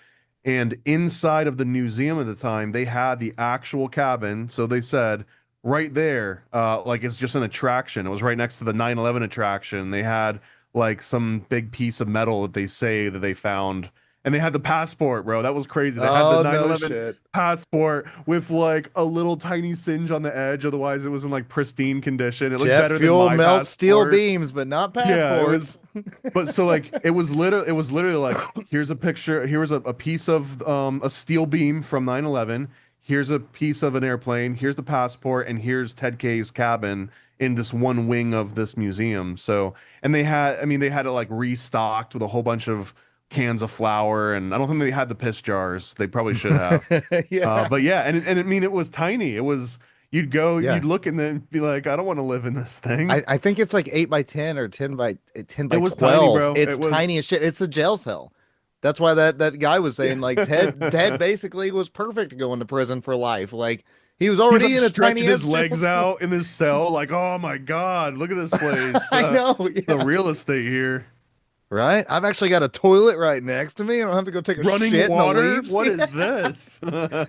And inside of the museum at the time, they had the actual cabin. So they said right there, like it's just an attraction. It was right next to the 9/11 attraction. They had like some big piece of metal that they say that they found. And they had the passport, bro. That was crazy. They had the Oh no 9/11 shit. passport with like a little tiny singe on the edge. Otherwise, it was in like pristine condition. It looked Jet better than fuel my melts steel passport. beams, but not Yeah, it was. passports. But so like it was literally like here's a picture, here's a piece of a steel beam from 9/11. Here's a piece of an airplane, here's the passport, and here's Ted K's cabin in this one wing of this museum. So, and they had it like restocked with a whole bunch of cans of flour, and I don't think they had the piss jars. They probably should have. Yeah. But yeah, and I mean it was tiny. It was you'd go, Yeah. you'd look and then be like, I don't want to live in this thing. I think it's like 8 by 10 or 10 It by was tiny, 12. bro. It's It was tiny as shit. It's a jail cell. That's why that guy was saying like Ted basically was perfect to go into prison for life. Like he was He's already like in a stretching tiny his ass jail legs cell. out in his cell, like, oh my God, look at this place. I know, The yeah. real estate here. Right? I've actually got a toilet right next to me. I don't have to go take a Running shit in the water? leaves. What Yeah. is this?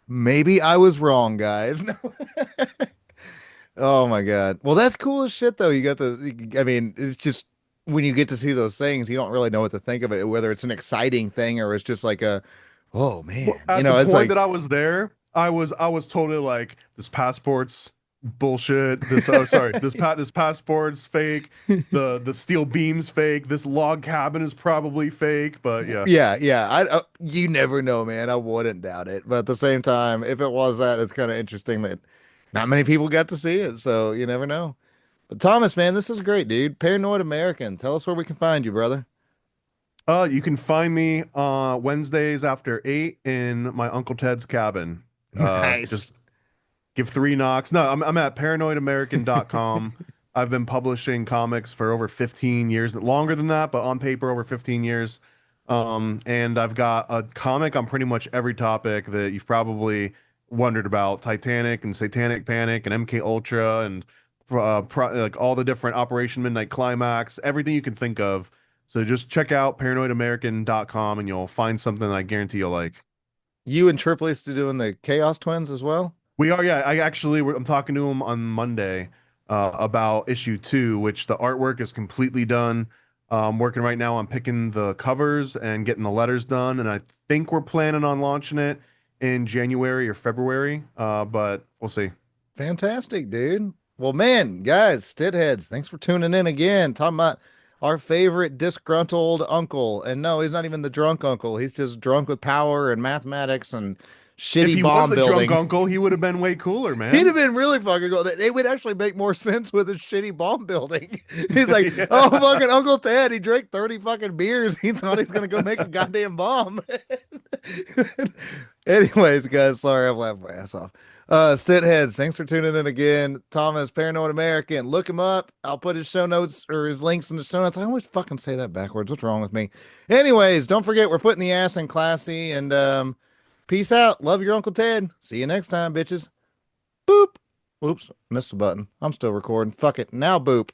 Maybe I was wrong, guys. Oh my God. Well, that's cool as shit though. You got to, I mean, it's just when you get to see those things, you don't really know what to think of it, whether it's an exciting thing or it's just like a, oh Well, man, you at the know, it's point like, that I was there, I was totally like, this passport's bullshit. This passport's fake. The steel beam's fake. This log cabin is probably fake. But yeah. yeah, yeah. You never know, man. I wouldn't doubt it. But at the same time, if it was that, it's kind of interesting that not many people got to see it. So you never know. But Thomas, man, this is great, dude. Paranoid American. Tell us where we can find you, brother. You can find me Wednesdays after 8 in my Uncle Ted's cabin. Just Nice. give 3 knocks. No, I'm at paranoidamerican.com. I've been publishing comics for over 15 years, longer than that, but on paper over 15 years. And I've got a comic on pretty much every topic that you've probably wondered about: Titanic and Satanic Panic and MK Ultra and like all the different Operation Midnight Climax, everything you can think of. So just check out paranoidamerican.com and you'll find something I guarantee you'll like. You and Triple to doing the Chaos Twins as well? We are, yeah. I'm talking to him on Monday about issue 2, which the artwork is completely done. I'm working right now on picking the covers and getting the letters done, and I think we're planning on launching it in January or February. But we'll see. Fantastic, dude. Well, man, guys, Stitt-Heads, thanks for tuning in again. Talking about our favorite disgruntled uncle. And no, he's not even the drunk uncle. He's just drunk with power and mathematics and If shitty he was bomb the drunk building. uncle, he would have been way cooler, He'd have man. been really fucking cool. It would actually make more sense with his shitty bomb building. He's like, oh, Yeah. fucking Uncle Ted, he drank 30 fucking beers. He thought he was going to go make a goddamn bomb. Anyways, guys, sorry I've laughed my ass off. Stitt-Heads, thanks for tuning in again. Thomas, Paranoid American, look him up. I'll put his show notes or his links in the show notes. I always fucking say that backwards. What's wrong with me? Anyways, don't forget we're putting the ass in classy and peace out. Love your Uncle Ted. See you next time, bitches. Boop. Oops, missed the button. I'm still recording. Fuck it. Now boop.